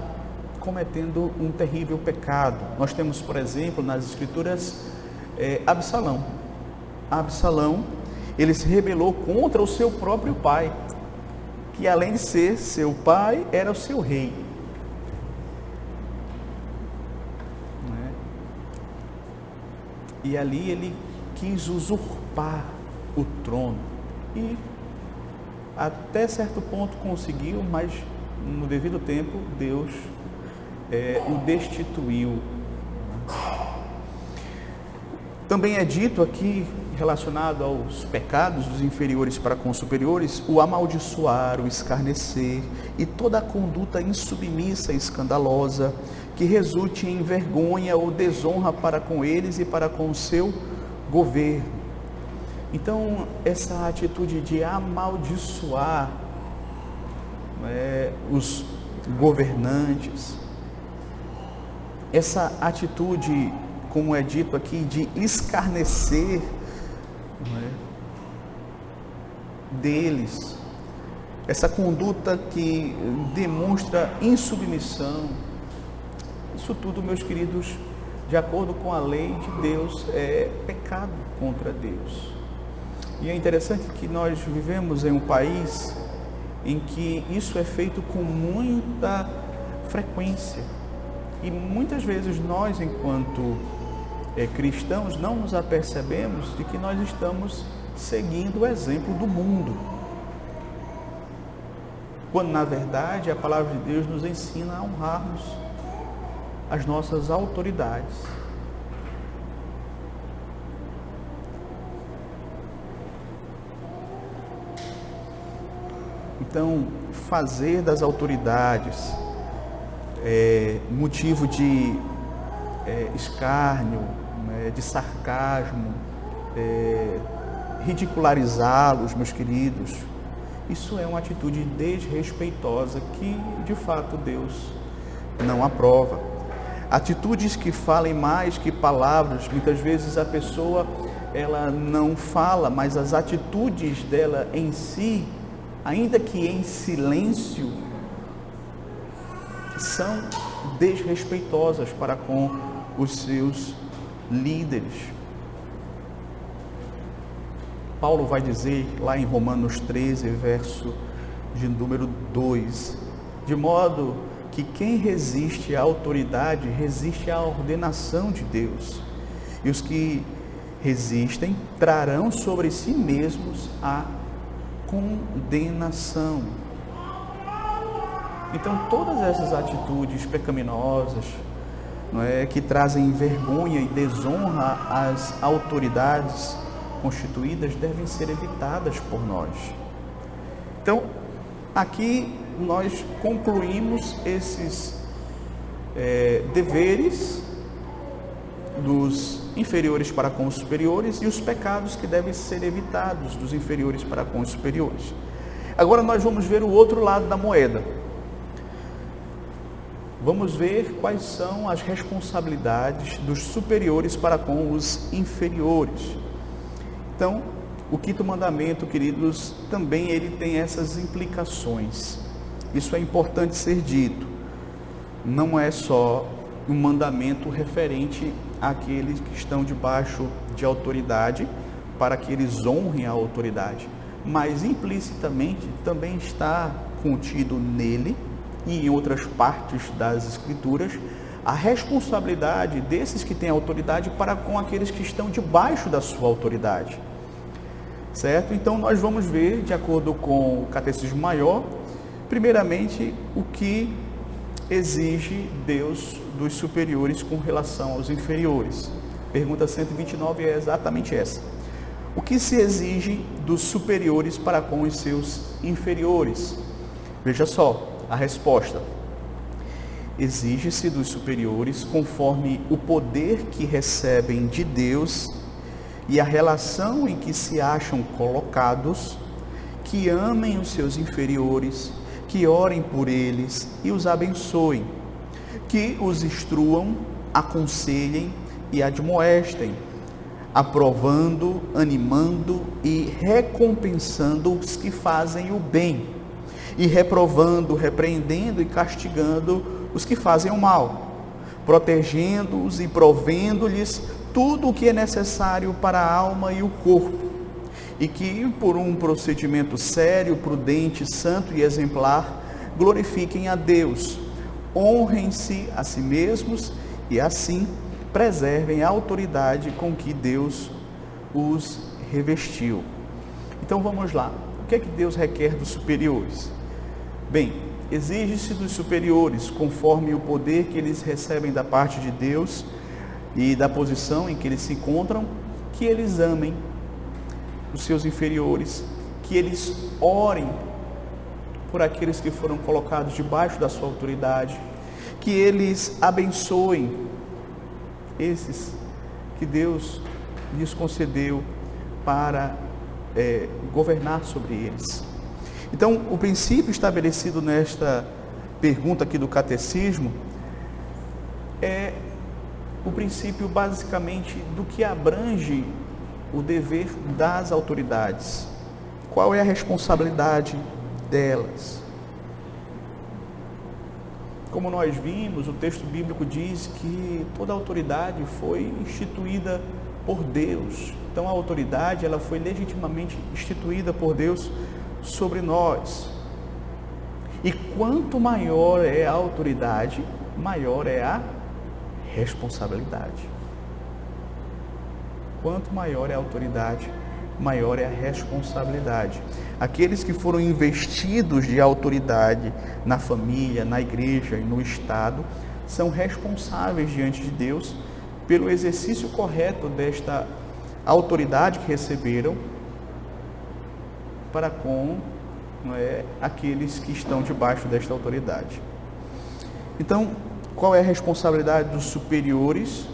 cometendo um terrível pecado. Nós temos, por exemplo, nas Escrituras, Absalão. Absalão, ele se rebelou contra o seu próprio pai, que além de ser seu pai, era o seu rei. E ali ele quis usurpar o trono. E até certo ponto conseguiu, mas no devido tempo Deus o destituiu. Também é dito aqui, relacionado aos pecados dos inferiores para com os superiores, o amaldiçoar, o escarnecer e toda a conduta insubmissa e escandalosa que resulte em vergonha ou desonra para com eles e para com o seu governo. Então, essa atitude de amaldiçoar os governantes, essa atitude, como é dito aqui, de escarnecer deles, essa conduta que demonstra insubmissão, isso tudo, meus queridos, de acordo com a lei de Deus, é pecado contra Deus. E é interessante que nós vivemos em um país em que isso é feito com muita frequência. E muitas vezes nós, enquanto cristãos, não nos apercebemos de que nós estamos seguindo o exemplo do mundo. Quando, na verdade, a palavra de Deus nos ensina a honrarmos as nossas autoridades. Então, fazer das autoridades motivo de escárnio, de sarcasmo, ridicularizá-los, meus queridos, isso é uma atitude desrespeitosa que, de fato, Deus não aprova. Atitudes que falem mais que palavras, muitas vezes a pessoa, ela não fala, mas as atitudes dela em si, ainda que em silêncio, são desrespeitosas para com os seus líderes. Paulo vai dizer lá em Romanos 13, verso de número 2, de modo que quem resiste à autoridade, resiste à ordenação de Deus, e os que resistem trarão sobre si mesmos a condenação. Então, todas essas atitudes pecaminosas, que trazem vergonha e desonra às autoridades constituídas, devem ser evitadas por nós. Então, aqui nós concluímos esses deveres dos inferiores para com os superiores e os pecados que devem ser evitados dos inferiores para com os superiores. Agora nós vamos ver o outro lado da moeda. Vamos ver quais são as responsabilidades dos superiores para com os inferiores. Então, o quinto mandamento, queridos, também ele tem essas implicações. Isso é importante ser dito. Não é só um mandamento referente àqueles que estão debaixo de autoridade, para que eles honrem a autoridade, mas implicitamente também está contido nele e em outras partes das Escrituras a responsabilidade desses que têm autoridade para com aqueles que estão debaixo da sua autoridade. Certo? Então nós vamos ver, de acordo com o Catecismo Maior, primeiramente o que exige Deus dos superiores com relação aos inferiores. Pergunta 129 é exatamente essa. O que se exige dos superiores para com os seus inferiores? Veja só a resposta. Exige-se dos superiores, conforme o poder que recebem de Deus e a relação em que se acham colocados, que amem os seus inferiores, que orem por eles e os abençoem, que os instruam, aconselhem e admoestem, aprovando, animando e recompensando os que fazem o bem, e reprovando, repreendendo e castigando os que fazem o mal, protegendo-os e provendo-lhes tudo o que é necessário para a alma e o corpo, e que, por um procedimento sério, prudente, santo e exemplar, glorifiquem a Deus, honrem-se a si mesmos e assim preservem a autoridade com que Deus os revestiu. Então vamos lá. O que é que Deus requer dos superiores? Bem, exige-se dos superiores, conforme o poder que eles recebem da parte de Deus e da posição em que eles se encontram, que eles amem os seus inferiores, que eles orem por aqueles que foram colocados debaixo da sua autoridade, que eles abençoem esses que Deus lhes concedeu para governar sobre eles. Então, o princípio estabelecido nesta pergunta aqui do catecismo é o princípio basicamente do que abrange o dever das autoridades. Qual é a responsabilidade delas? Como nós vimos, o texto bíblico diz que toda autoridade foi instituída por Deus. Então a autoridade, ela foi legitimamente instituída por Deus sobre nós. E quanto maior é a autoridade, maior é a responsabilidade. Quanto maior é a autoridade, maior é a responsabilidade. Aqueles que foram investidos de autoridade na família, na igreja e no Estado, são responsáveis diante de Deus pelo exercício correto desta autoridade que receberam para com aqueles que estão debaixo desta autoridade. Então, qual é a responsabilidade dos superiores?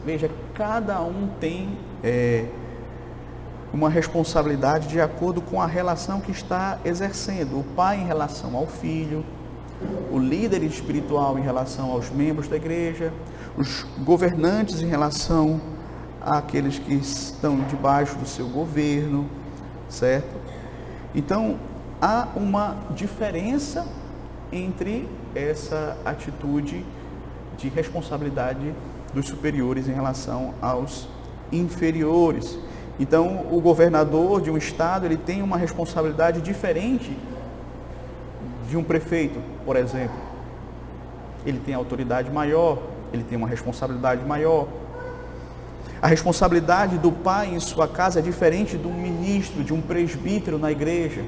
Veja, cada um tem uma responsabilidade de acordo com a relação que está exercendo. O pai em relação ao filho, o líder espiritual em relação aos membros da igreja, os governantes em relação àqueles que estão debaixo do seu governo, certo? Então, há uma diferença entre essa atitude de responsabilidade dos superiores em relação aos inferiores. Então, o governador de um estado, ele tem uma responsabilidade diferente de um prefeito, por exemplo. Ele tem autoridade maior, ele tem uma responsabilidade maior. A responsabilidade do pai em sua casa é diferente de um ministro, de um presbítero na igreja.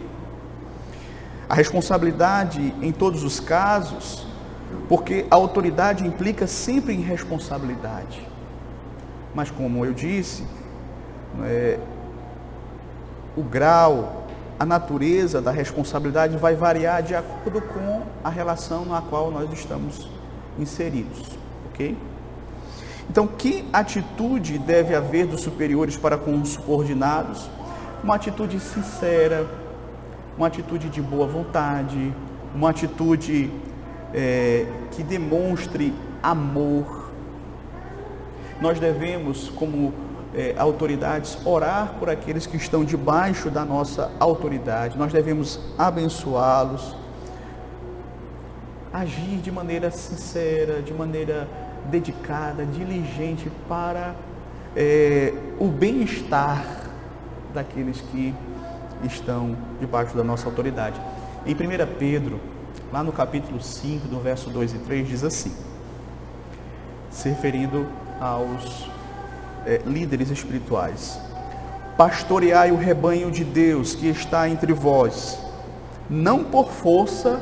A responsabilidade em todos os casos, porque a autoridade implica sempre em responsabilidade. Mas como eu disse, o grau, a natureza da responsabilidade vai variar de acordo com a relação na qual nós estamos inseridos, ok? Então, que atitude deve haver dos superiores para com os subordinados? Uma atitude sincera, uma atitude de boa vontade, uma atitude que demonstre amor. Nós devemos, como autoridades, orar por aqueles que estão debaixo da nossa autoridade. Nós devemos abençoá-los, agir de maneira sincera, de maneira dedicada, diligente para o bem-estar daqueles que estão debaixo da nossa autoridade. Em 1 Pedro, lá no capítulo 5, do verso 2 e 3, diz assim, se referindo aos líderes espirituais: pastoreai o rebanho de Deus que está entre vós, não por força,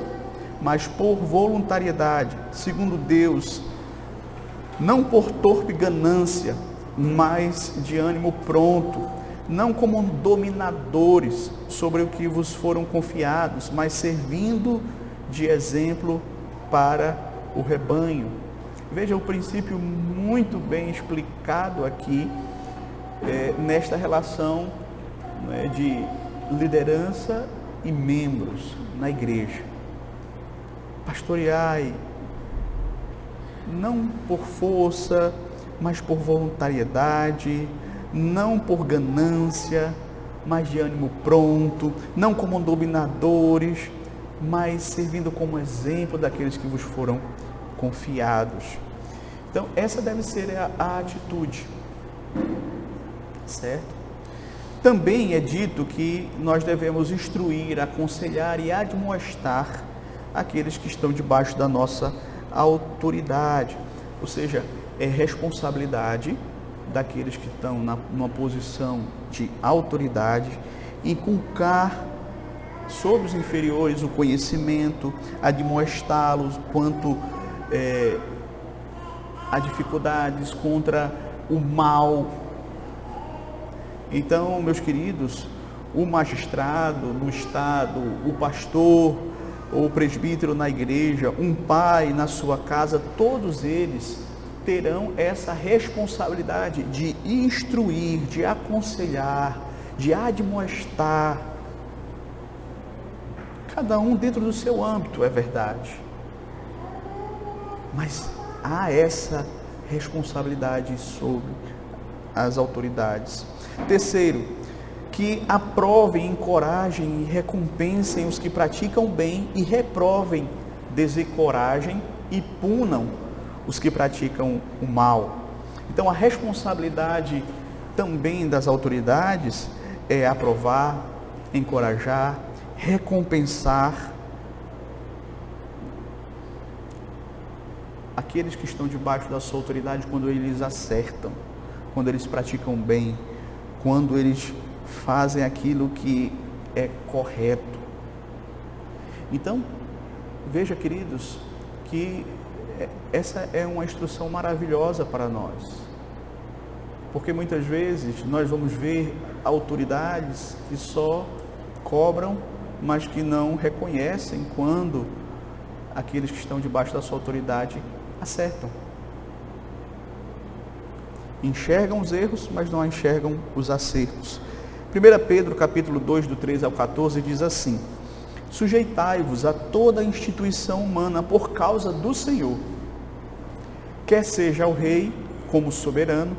mas por voluntariedade, segundo Deus, não por torpe ganância, mas de ânimo pronto, não como dominadores sobre o que vos foram confiados, mas servindo de exemplo para o rebanho. Veja o princípio muito bem explicado aqui, nesta relação de liderança e membros na igreja. Pastoreai, não por força, mas por voluntariedade, não por ganância, mas de ânimo pronto, não como dominadores, mas servindo como exemplo daqueles que vos foram confiados. Então, essa deve ser a atitude, certo? Também é dito que nós devemos instruir, aconselhar e admoestar aqueles que estão debaixo da nossa autoridade, ou seja, é responsabilidade daqueles que estão numa posição de autoridade inculcar sobre os inferiores o conhecimento, admoestá-los quanto a dificuldades contra o mal, Então, meus queridos, o magistrado no estado, o pastor, o presbítero na igreja, um pai na sua casa, todos eles terão essa responsabilidade de instruir, de aconselhar, de admoestar, cada um dentro do seu âmbito, é verdade. Mas há essa responsabilidade sobre as autoridades. Terceiro, que aprovem, encorajem e recompensem os que praticam bem e reprovem, desencorajem e punam os que praticam o mal. Então, a responsabilidade também das autoridades é aprovar, encorajar, recompensar aqueles que estão debaixo da sua autoridade quando eles acertam, quando eles praticam bem, quando eles fazem aquilo que é correto. Então, veja, queridos, que essa é uma instrução maravilhosa para nós, porque muitas vezes nós vamos ver autoridades que só cobram, mas que não reconhecem quando aqueles que estão debaixo da sua autoridade acertam. Enxergam os erros, mas não enxergam os acertos. 1 Pedro capítulo 2, do 13 ao 14, diz assim: sujeitai-vos a toda instituição humana por causa do Senhor, quer seja o rei como soberano,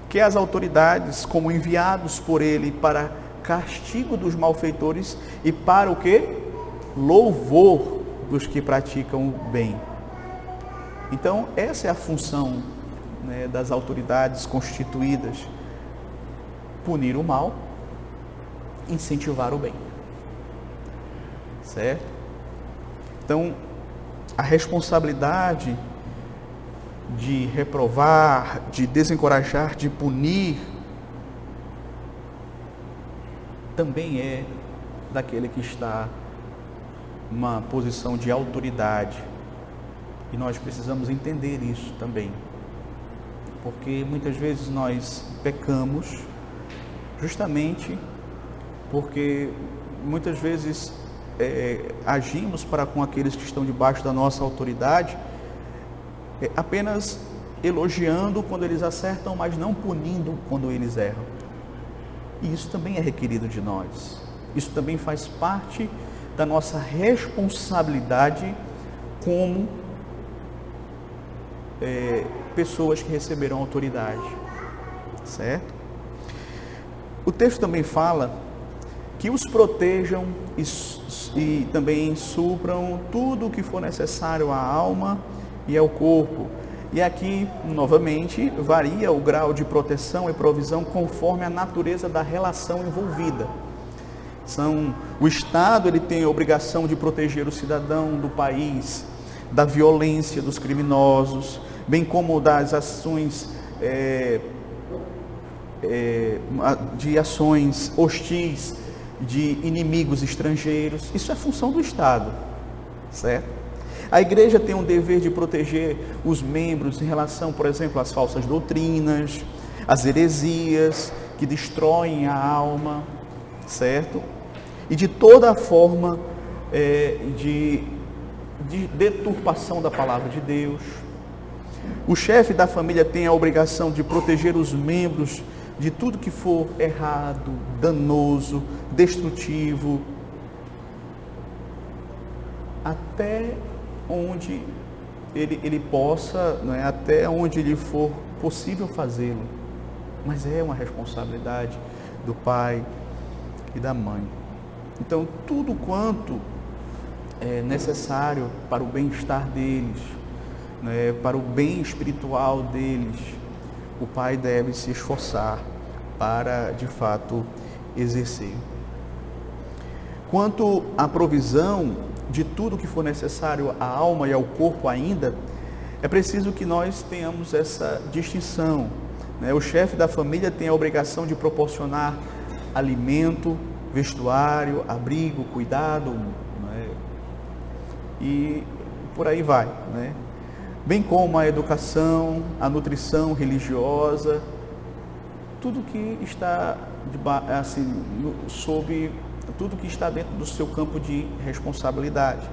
quer as autoridades como enviados por ele para castigo dos malfeitores e para o quê? Louvor dos que praticam o bem. Então, essa é a função, né, das autoridades constituídas: punir o mal, incentivar o bem. Certo? Então, a responsabilidade de reprovar, de desencorajar, de punir, também é daquele que está numa posição de autoridade. E nós precisamos entender isso também, porque muitas vezes nós pecamos justamente porque muitas vezes agimos para com aqueles que estão debaixo da nossa autoridade, apenas elogiando quando eles acertam, mas não punindo quando eles erram. E isso também é requerido de nós. Isso também faz parte da nossa responsabilidade como pessoas que receberam autoridade, certo? O texto também fala que os protejam e também supram tudo o que for necessário à alma e ao corpo. E aqui, novamente, varia o grau de proteção e provisão conforme a natureza da relação envolvida. O Estado ele tem a obrigação de proteger o cidadão do país da violência dos criminosos, bem como das ações de ações hostis de inimigos estrangeiros. Isso é função do Estado, certo? A igreja tem um dever de proteger os membros em relação, por exemplo, às falsas doutrinas, às heresias que destroem a alma, certo? E de toda a forma de deturpação da palavra de Deus. O chefe da família tem a obrigação de proteger os membros de tudo que for errado, danoso, destrutivo, até onde ele possa, não é? Até onde lhe for possível fazê-lo. Mas é uma responsabilidade do pai e da mãe. Então, tudo quanto é necessário para o bem-estar deles, né, para o bem espiritual deles, o pai deve se esforçar para, de fato, exercer. Quanto à provisão de tudo que for necessário à alma e ao corpo ainda, é preciso que nós tenhamos essa distinção, né? O chefe da família tem a obrigação de proporcionar alimento, vestuário, abrigo, cuidado, né? E por aí vai, né? Bem como a educação, a nutrição religiosa, tudo que está assim, sob tudo que está dentro do seu campo de responsabilidade.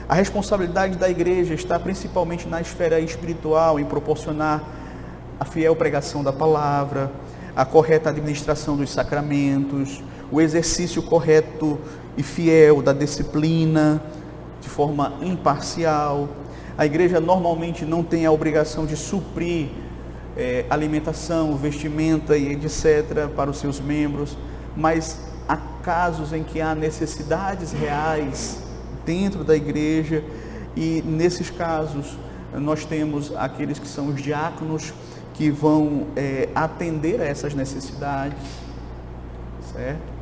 A responsabilidade da igreja está principalmente na esfera espiritual, em proporcionar a fiel pregação da palavra, a correta administração dos sacramentos, o exercício correto e fiel da disciplina, de forma imparcial. A igreja normalmente não tem a obrigação de suprir alimentação, vestimenta e etc. para os seus membros, mas há casos em que há necessidades reais dentro da igreja, e nesses casos nós temos aqueles que são os diáconos, que vão atender a essas necessidades, certo?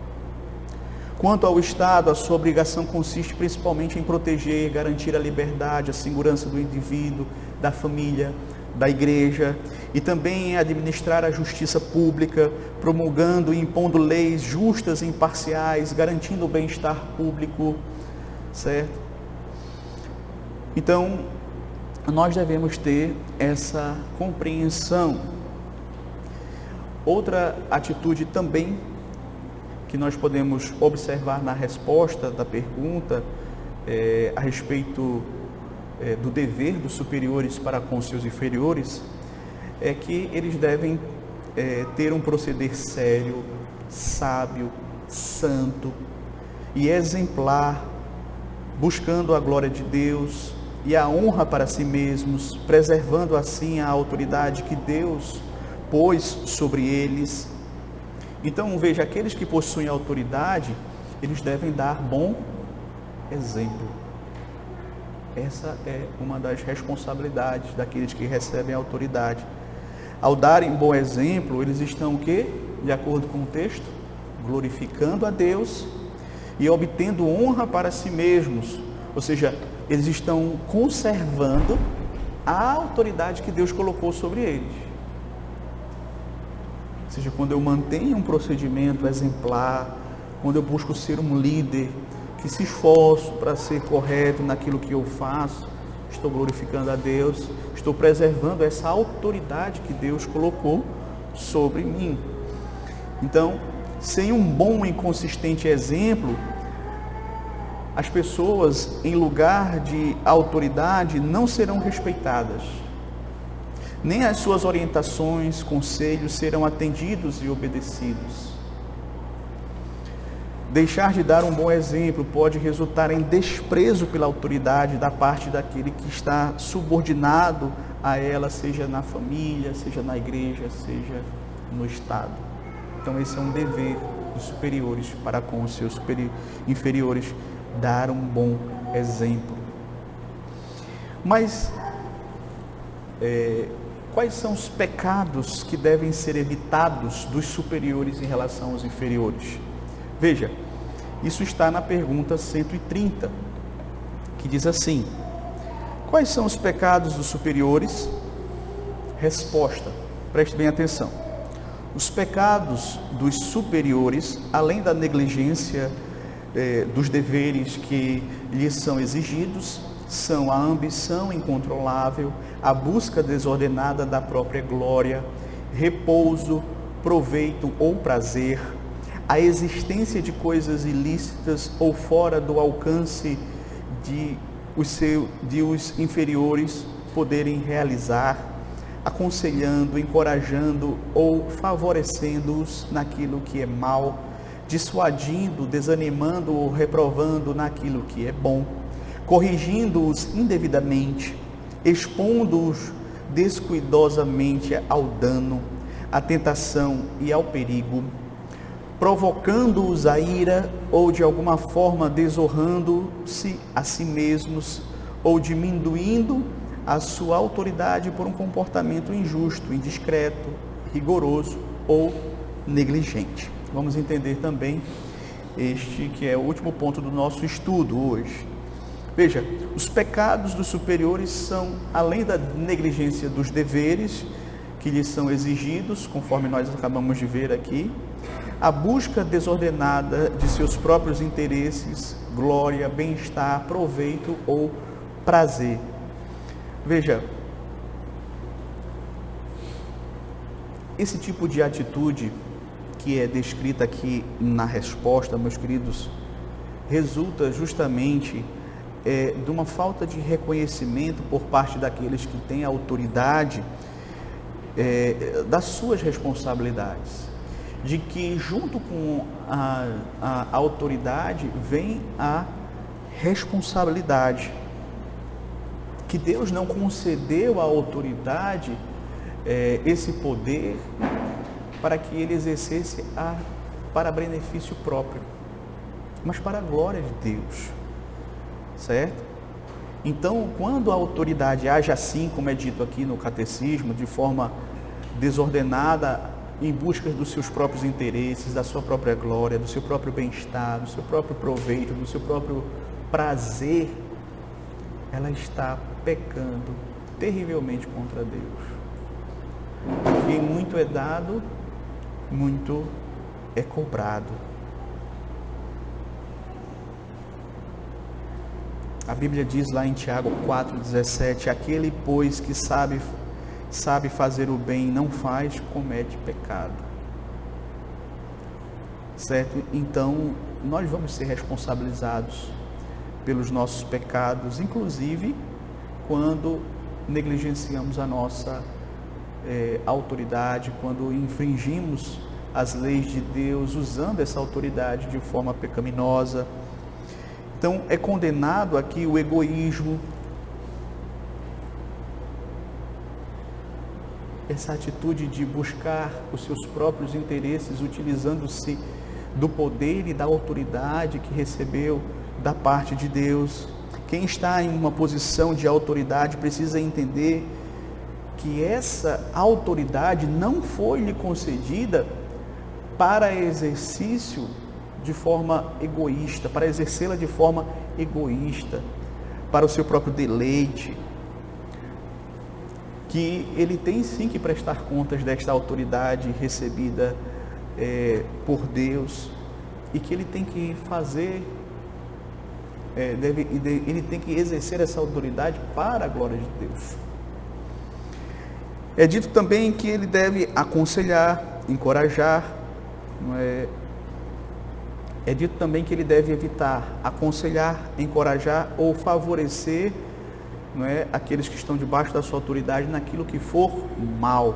Quanto ao Estado, a sua obrigação consiste principalmente em proteger, garantir a liberdade, a segurança do indivíduo, da família, da igreja, e também em administrar a justiça pública, promulgando e impondo leis justas e imparciais, garantindo o bem-estar público, certo? Então, nós devemos ter essa compreensão. Outra atitude também que nós podemos observar na resposta da pergunta a respeito do dever dos superiores para com seus inferiores, é que eles devem ter um proceder sério, sábio, santo e exemplar, buscando a glória de Deus e a honra para si mesmos, preservando assim a autoridade que Deus pôs sobre eles. Então, veja, aqueles que possuem autoridade, eles devem dar bom exemplo. Essa é uma das responsabilidades daqueles que recebem a autoridade. Ao darem bom exemplo, eles estão o quê? De acordo com o texto, glorificando a Deus e obtendo honra para si mesmos. Ou seja, eles estão conservando a autoridade que Deus colocou sobre eles. Ou seja, quando eu mantenho um procedimento exemplar, quando eu busco ser um líder, que se esforço para ser correto naquilo que eu faço, estou glorificando a Deus, estou preservando essa autoridade que Deus colocou sobre mim. Então, sem um bom e consistente exemplo, as pessoas, em lugar de autoridade, não serão respeitadas. Nem as suas orientações, conselhos serão atendidos e obedecidos. Deixar de dar um bom exemplo pode resultar em desprezo pela autoridade da parte daquele que está subordinado a ela, seja na família, seja na igreja, seja no Estado. Então esse é um dever dos superiores para com os seus inferiores, dar um bom exemplo. Mas quais são os pecados que devem ser evitados dos superiores em relação aos inferiores? Veja, isso está na pergunta 130, que diz assim: quais são os pecados dos superiores? Resposta, preste bem atenção. Os pecados dos superiores, além da negligência dos deveres que lhes são exigidos, são a ambição incontrolável, a busca desordenada da própria glória, repouso, proveito ou prazer, a existência de coisas ilícitas ou fora do alcance de os inferiores poderem realizar, aconselhando, encorajando ou favorecendo-os naquilo que é mal, dissuadindo, desanimando ou reprovando naquilo que é bom, corrigindo-os indevidamente, expondo-os descuidosamente ao dano, à tentação e ao perigo, provocando-os a ira ou de alguma forma desonrando-se a si mesmos ou diminuindo a sua autoridade por um comportamento injusto, indiscreto, rigoroso ou negligente. Vamos entender também este que é o último ponto do nosso estudo hoje. Veja, os pecados dos superiores são, além da negligência dos deveres que lhes são exigidos, conforme nós acabamos de ver aqui, a busca desordenada de seus próprios interesses, glória, bem-estar, proveito ou prazer. Veja, esse tipo de atitude que é descrita aqui na resposta, meus queridos, resulta justamente de uma falta de reconhecimento por parte daqueles que têm autoridade das suas responsabilidades, de que junto com a autoridade vem a responsabilidade, que Deus não concedeu à autoridade esse poder para que ele exercesse para benefício próprio, mas para a glória de Deus, certo? Então, quando a autoridade age assim, como é dito aqui no catecismo, de forma desordenada, em busca dos seus próprios interesses, da sua própria glória, do seu próprio bem-estar, do seu próprio proveito, do seu próprio prazer, ela está pecando terrivelmente contra Deus. E muito é dado, muito é cobrado. A Bíblia diz lá em Tiago 4,17: aquele, pois, que sabe fazer o bem e não faz, comete pecado. Certo? Então, nós vamos ser responsabilizados pelos nossos pecados, inclusive quando negligenciamos a nossa autoridade, quando infringimos as leis de Deus, usando essa autoridade de forma pecaminosa. Então, é condenado aqui o egoísmo, essa atitude de buscar os seus próprios interesses, utilizando-se do poder e da autoridade que recebeu da parte de Deus. Quem está em uma posição de autoridade precisa entender que essa autoridade não foi lhe concedida para exercício de forma egoísta, para exercê-la de forma egoísta, para o seu próprio deleite, que ele tem sim que prestar contas desta autoridade recebida por Deus, e que ele tem que fazer, ele tem que exercer essa autoridade para a glória de Deus. É dito também que ele deve aconselhar, encorajar, não é? É dito também que ele deve evitar, aconselhar, encorajar ou favorecer, não é, aqueles que estão debaixo da sua autoridade naquilo que for mal.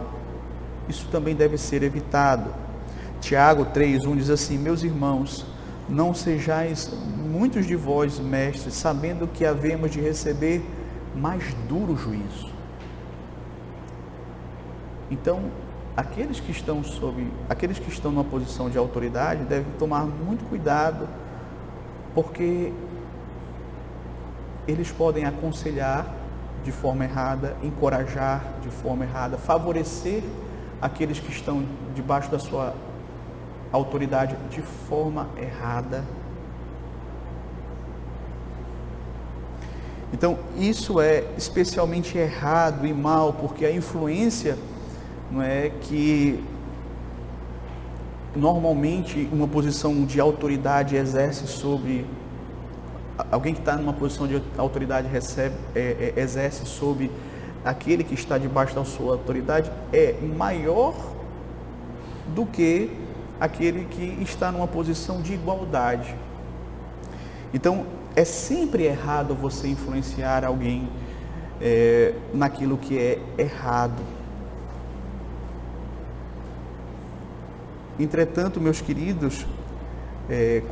Isso também deve ser evitado. Tiago 3:1 diz assim: meus irmãos, não sejais muitos de vós mestres, sabendo que havemos de receber mais duro juízo. Então, aqueles que estão numa posição de autoridade devem tomar muito cuidado, porque eles podem aconselhar de forma errada, encorajar de forma errada, favorecer aqueles que estão debaixo da sua autoridade de forma errada. Então, isso é especialmente errado e mal, porque a influência, não é, que normalmente uma posição de autoridade exerce sobre alguém que está numa posição de autoridade exerce sobre aquele que está debaixo da sua autoridade, é maior do que aquele que está numa posição de igualdade. Então, é sempre errado você influenciar alguém naquilo que é errado. Entretanto, meus queridos,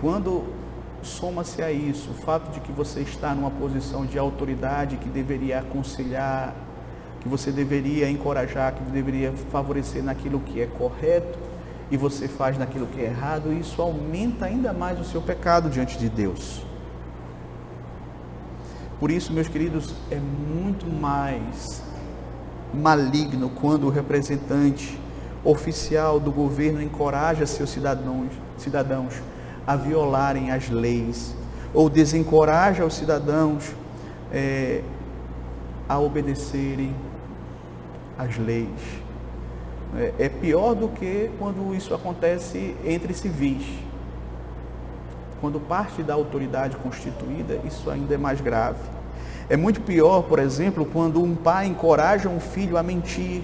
quando soma-se a isso o fato de que você está numa posição de autoridade, que deveria aconselhar, que você deveria encorajar, que deveria favorecer naquilo que é correto, e você faz naquilo que é errado, isso aumenta ainda mais o seu pecado diante de Deus. Por isso, meus queridos, é muito mais maligno quando o representante oficial do governo encoraja seus cidadãos a violarem as leis, ou desencoraja os cidadãos a obedecerem às leis. É pior do que quando isso acontece entre civis. Quando parte da autoridade constituída, isso ainda é mais grave. É muito pior, por exemplo, quando um pai encoraja um filho a mentir,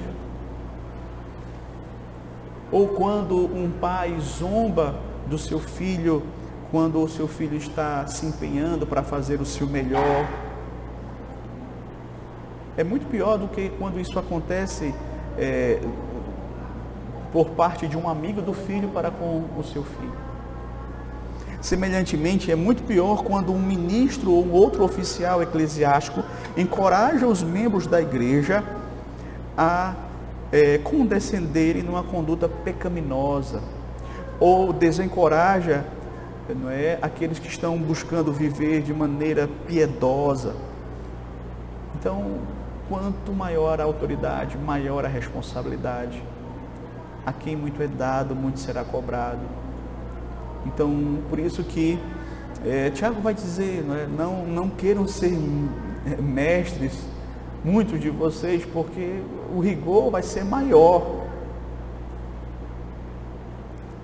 Ou quando um pai zomba do seu filho, quando o seu filho está se empenhando para fazer o seu melhor. É muito pior do que quando isso acontece por parte de um amigo do filho para com o seu filho. Semelhantemente, é muito pior quando um ministro ou um outro oficial eclesiástico encoraja os membros da igreja a condescenderem numa conduta pecaminosa, ou desencoraja, não é, aqueles que estão buscando viver de maneira piedosa. Então, quanto maior a autoridade, maior a responsabilidade. A quem muito é dado, muito será cobrado. Então, por isso que Tiago vai dizer, não queiram ser mestres, muitos de vocês, porque o rigor vai ser maior.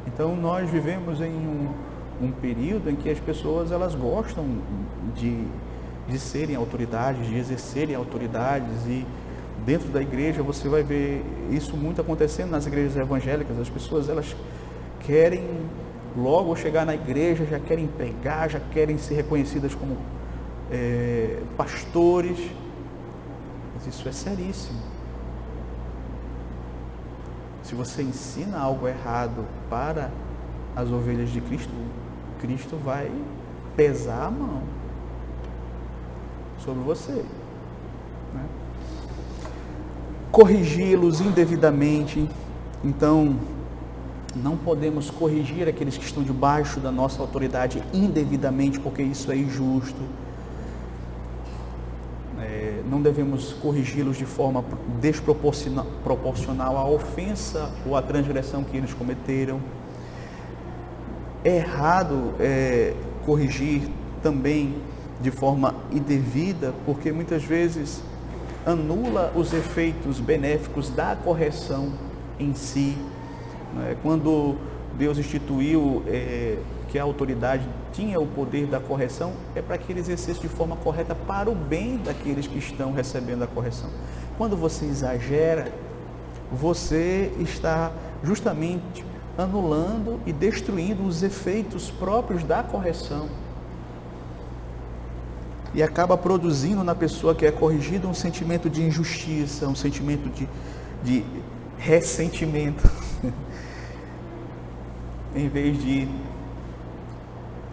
Então, nós vivemos em um período em que as pessoas elas gostam de serem autoridades, de exercerem autoridades, e dentro da igreja você vai ver isso muito acontecendo nas igrejas evangélicas. As pessoas elas querem logo chegar na igreja, já querem pregar, já querem ser reconhecidas como pastores, mas isso é seríssimo. Se você ensina algo errado para as ovelhas de Cristo, Cristo vai pesar a mão sobre você, né? Corrigi-los indevidamente. Então, não podemos corrigir aqueles que estão debaixo da nossa autoridade indevidamente, porque isso é injusto. Não devemos corrigi-los de forma desproporcional à ofensa ou à transgressão que eles cometeram. É errado corrigir também de forma indevida, porque muitas vezes anula os efeitos benéficos da correção em si. Quando Deus instituiu que a autoridade tinha o poder da correção, é para que ele exercesse de forma correta para o bem daqueles que estão recebendo a correção. Quando você exagera, você está justamente anulando e destruindo os efeitos próprios da correção, e acaba produzindo na pessoa que é corrigida um sentimento de injustiça, um sentimento de ressentimento, em vez de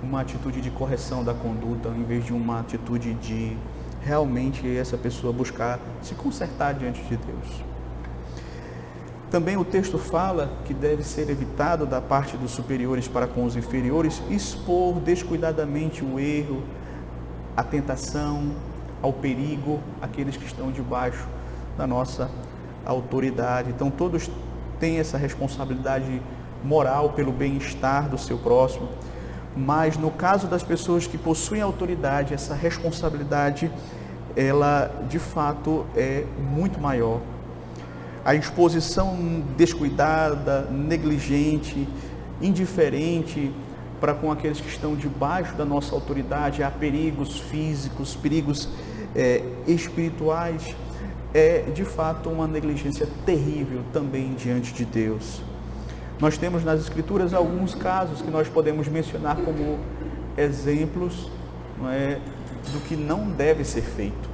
uma atitude de correção da conduta, em vez de uma atitude de realmente essa pessoa buscar se consertar diante de Deus. Também o texto fala que deve ser evitado da parte dos superiores para com os inferiores expor descuidadamente o erro, a tentação, ao perigo, aqueles que estão debaixo da nossa autoridade. Então todos têm essa responsabilidade moral pelo bem-estar do seu próximo, mas no caso das pessoas que possuem autoridade, essa responsabilidade, ela de fato é muito maior. A exposição descuidada, negligente, indiferente para com aqueles que estão debaixo da nossa autoridade a perigos físicos, perigos espirituais, é de fato uma negligência terrível também diante de Deus. Nós temos nas Escrituras alguns casos que nós podemos mencionar como exemplos, do que não deve ser feito.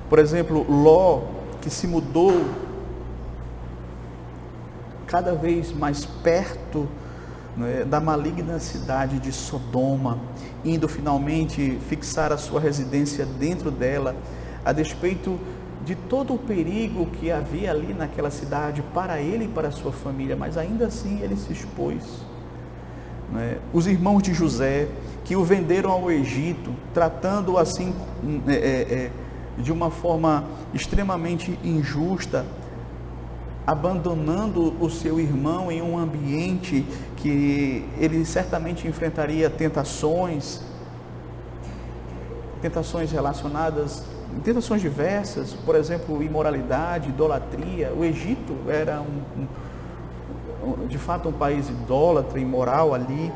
Por exemplo, Ló, que se mudou cada vez mais perto da maligna cidade de Sodoma, indo finalmente fixar a sua residência dentro dela, a despeito de todo o perigo que havia ali naquela cidade para ele e para a sua família, mas ainda assim ele se expôs. Os irmãos de José, que o venderam ao Egito, tratando-o assim de uma forma extremamente injusta, abandonando o seu irmão em um ambiente que ele certamente enfrentaria tentações relacionadas, tentações diversas, por exemplo, imoralidade, idolatria. O Egito era de fato um país idólatra, imoral ali.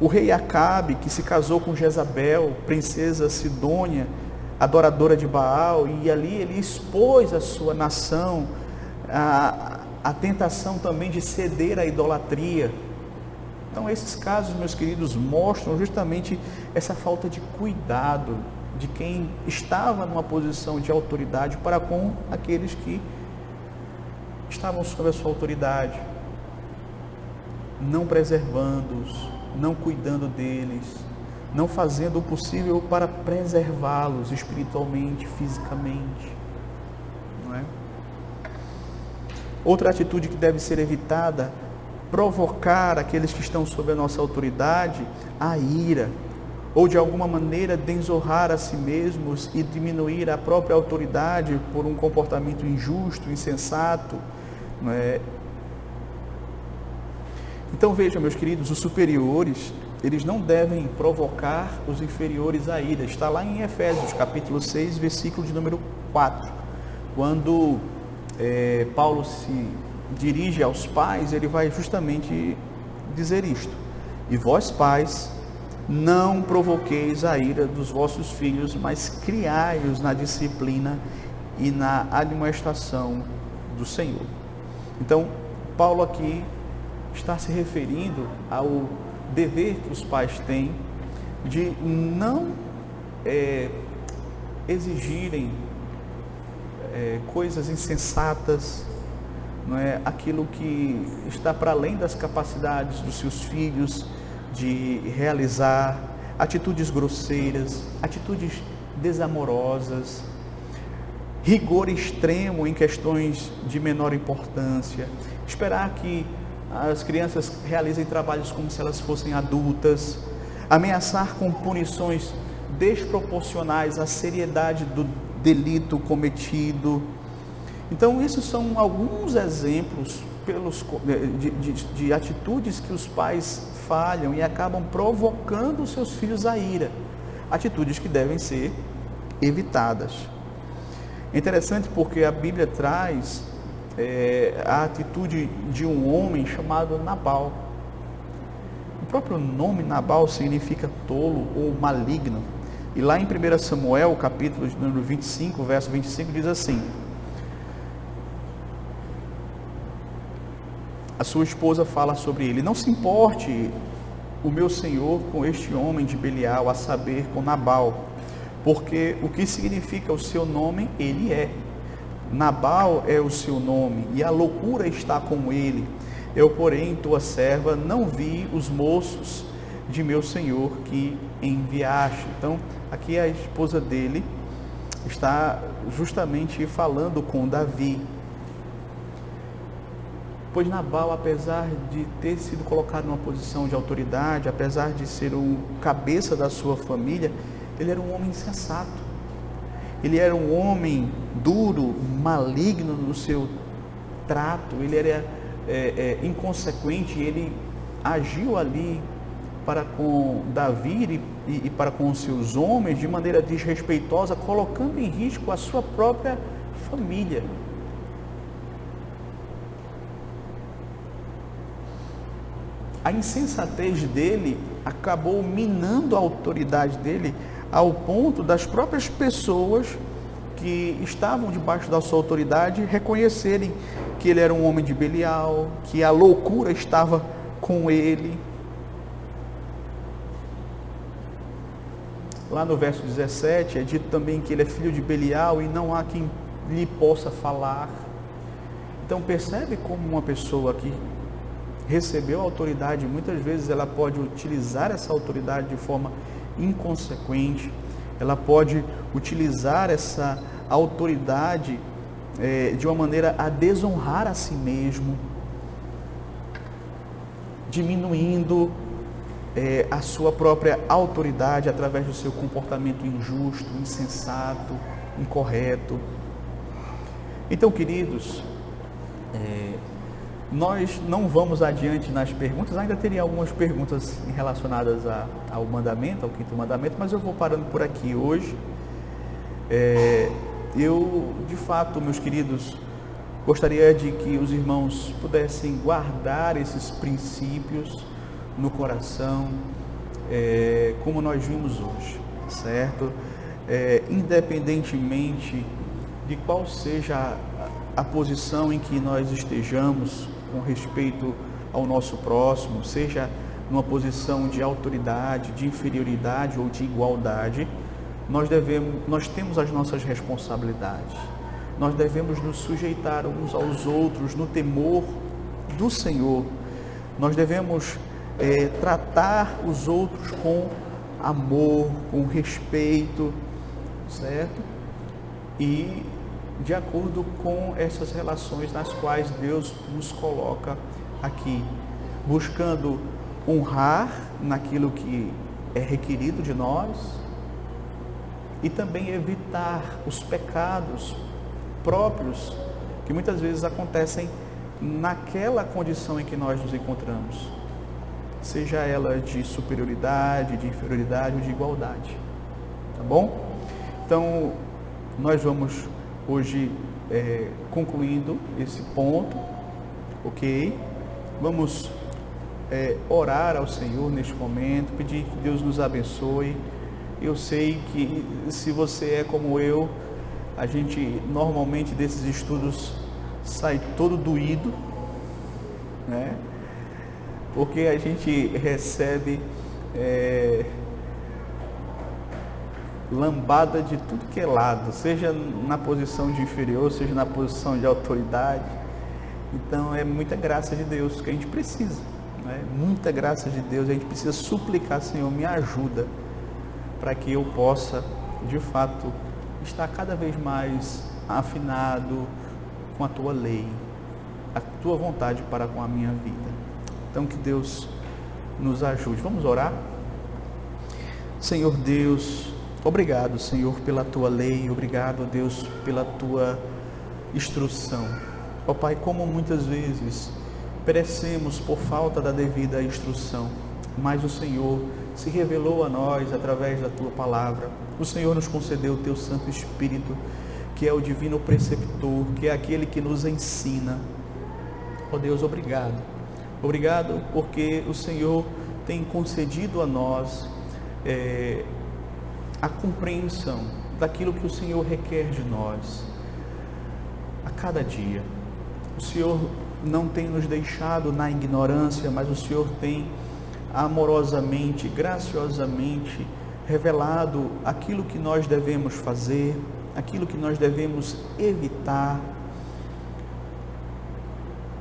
O rei Acabe, que se casou com Jezabel, princesa Sidônia, adoradora de Baal, e ali ele expôs a sua nação a tentação também de ceder à idolatria. Então, esses casos, meus queridos, mostram justamente essa falta de cuidado de quem estava numa posição de autoridade para com aqueles que estavam sob a sua autoridade, não preservando-os, não cuidando deles, não fazendo o possível para preservá-los espiritualmente, fisicamente, não é? Outra atitude que deve ser evitada: provocar aqueles que estão sob a nossa autoridade a ira, ou de alguma maneira desonrar a si mesmos e diminuir a própria autoridade por um comportamento injusto, insensato, não é? Então vejam, meus queridos, os superiores, eles não devem provocar os inferiores a ira. Está lá em Efésios, capítulo 6, versículo de número 4, quando Paulo se dirige aos pais, ele vai justamente dizer isto: e vós, pais, não provoqueis a ira dos vossos filhos, mas criai-os na disciplina e na admoestação do Senhor. Então, Paulo aqui está se referindo ao dever que os pais têm de não exigirem coisas insensatas, não é? Aquilo que está para além das capacidades dos seus filhos de realizar, atitudes grosseiras, atitudes desamorosas, rigor extremo em questões de menor importância, esperar que as crianças realizem trabalhos como se elas fossem adultas, ameaçar com punições desproporcionais à seriedade do delito cometido. Então, esses são alguns exemplos de atitudes que os pais falham e acabam provocando os seus filhos à ira, atitudes que devem ser evitadas. É interessante porque a Bíblia traz a atitude de um homem chamado Nabal. O próprio nome Nabal significa tolo ou maligno. E lá em 1 Samuel, capítulo de número 25, verso 25, diz assim: a sua esposa fala sobre ele: não se importe o meu senhor com este homem de Belial, a saber, com Nabal, porque o que significa o seu nome, ele é. Nabal é o seu nome, e a loucura está com ele. Eu, porém, tua serva, não vi os moços de meu senhor que enviaste. Então, aqui a esposa dele está justamente falando com Davi. Pois Nabal, apesar de ter sido colocado numa posição de autoridade, apesar de ser o cabeça da sua família, ele era um homem insensato. Ele era um homem duro, maligno no seu trato, ele era inconsequente, ele agiu ali para com Davi e para com os seus homens de maneira desrespeitosa, colocando em risco a sua própria família. A insensatez dele acabou minando a autoridade dele ao ponto das próprias pessoas que estavam debaixo da sua autoridade reconhecerem que ele era um homem de Belial, que a loucura estava com ele. Lá no verso 17 é dito também que ele é filho de Belial e não há quem lhe possa falar. Então percebe como uma pessoa que recebeu a autoridade, muitas vezes ela pode utilizar essa autoridade de forma inconsequente, ela pode utilizar essa autoridade de uma maneira a desonrar a si mesmo, diminuindo a sua própria autoridade através do seu comportamento injusto, insensato, incorreto. Então, queridos, nós não vamos adiante nas perguntas, ainda teria algumas perguntas relacionadas ao mandamento, ao quinto mandamento, mas eu vou parando por aqui hoje. Eu, de fato, meus queridos, gostaria de que os irmãos pudessem guardar esses princípios no coração, como nós vimos hoje, certo? Independentemente de qual seja a posição em que nós estejamos com respeito ao nosso próximo, seja numa posição de autoridade, de inferioridade ou de igualdade, nós temos as nossas responsabilidades. Nós devemos nos sujeitar uns aos outros no temor do Senhor. Nós devemos tratar os outros com amor, com respeito, certo? E de acordo com essas relações nas quais Deus nos coloca aqui, buscando honrar naquilo que é requerido de nós e também evitar os pecados próprios que muitas vezes acontecem naquela condição em que nós nos encontramos, seja ela de superioridade, de inferioridade ou de igualdade, tá bom? Então, nós vamos hoje concluindo esse ponto, ok? Vamos orar ao Senhor neste momento, pedir que Deus nos abençoe. Eu sei que se você é como eu, a gente normalmente desses estudos sai todo doído, né? Porque a gente recebe lambada de tudo que é lado, seja na posição de inferior, seja na posição de autoridade. Então é muita graça de Deus que a gente precisa, né? Muita graça de Deus, a gente precisa suplicar: Senhor, me ajuda para que eu possa de fato estar cada vez mais afinado com a tua lei, a tua vontade para com a minha vida. Então que Deus nos ajude. Vamos orar? Senhor Deus, obrigado, Senhor, pela tua lei, obrigado, Deus, pela tua instrução. Ó Pai, como muitas vezes perecemos por falta da devida instrução, mas o Senhor se revelou a nós através da tua palavra. O Senhor nos concedeu o teu Santo Espírito, que é o divino preceptor, que é aquele que nos ensina. Ó Deus, obrigado. Obrigado porque o Senhor tem concedido a nós a compreensão daquilo que o Senhor requer de nós a cada dia. O Senhor não tem nos deixado na ignorância, mas o Senhor tem amorosamente, graciosamente revelado aquilo que nós devemos fazer, aquilo que nós devemos evitar.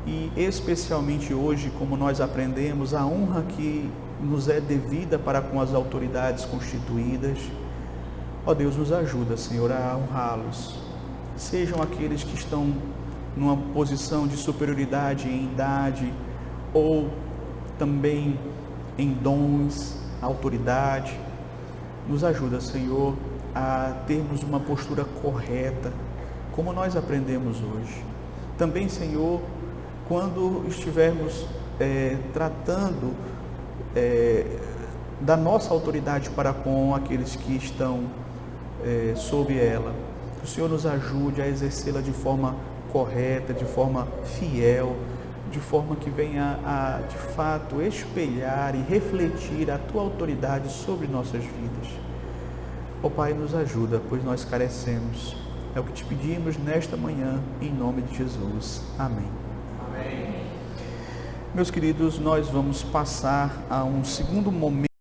E especialmente hoje, como nós aprendemos, a honra que nos é devida para com as autoridades constituídas. Ó Deus, nos ajuda, Senhor, a honrá-los. Sejam aqueles que estão numa posição de superioridade em idade ou também em dons, autoridade. Nos ajuda, Senhor, a termos uma postura correta, como nós aprendemos hoje. Também, Senhor, quando estivermos tratando da nossa autoridade para com aqueles que estão sob ela, o Senhor nos ajude a exercê-la de forma correta, de forma fiel, de forma que venha a, de fato, espelhar e refletir a tua autoridade sobre nossas vidas. Ó Pai, nos ajuda, pois nós carecemos. É o que te pedimos nesta manhã, em nome de Jesus. Amém. Amém. Meus queridos, nós vamos passar a um segundo momento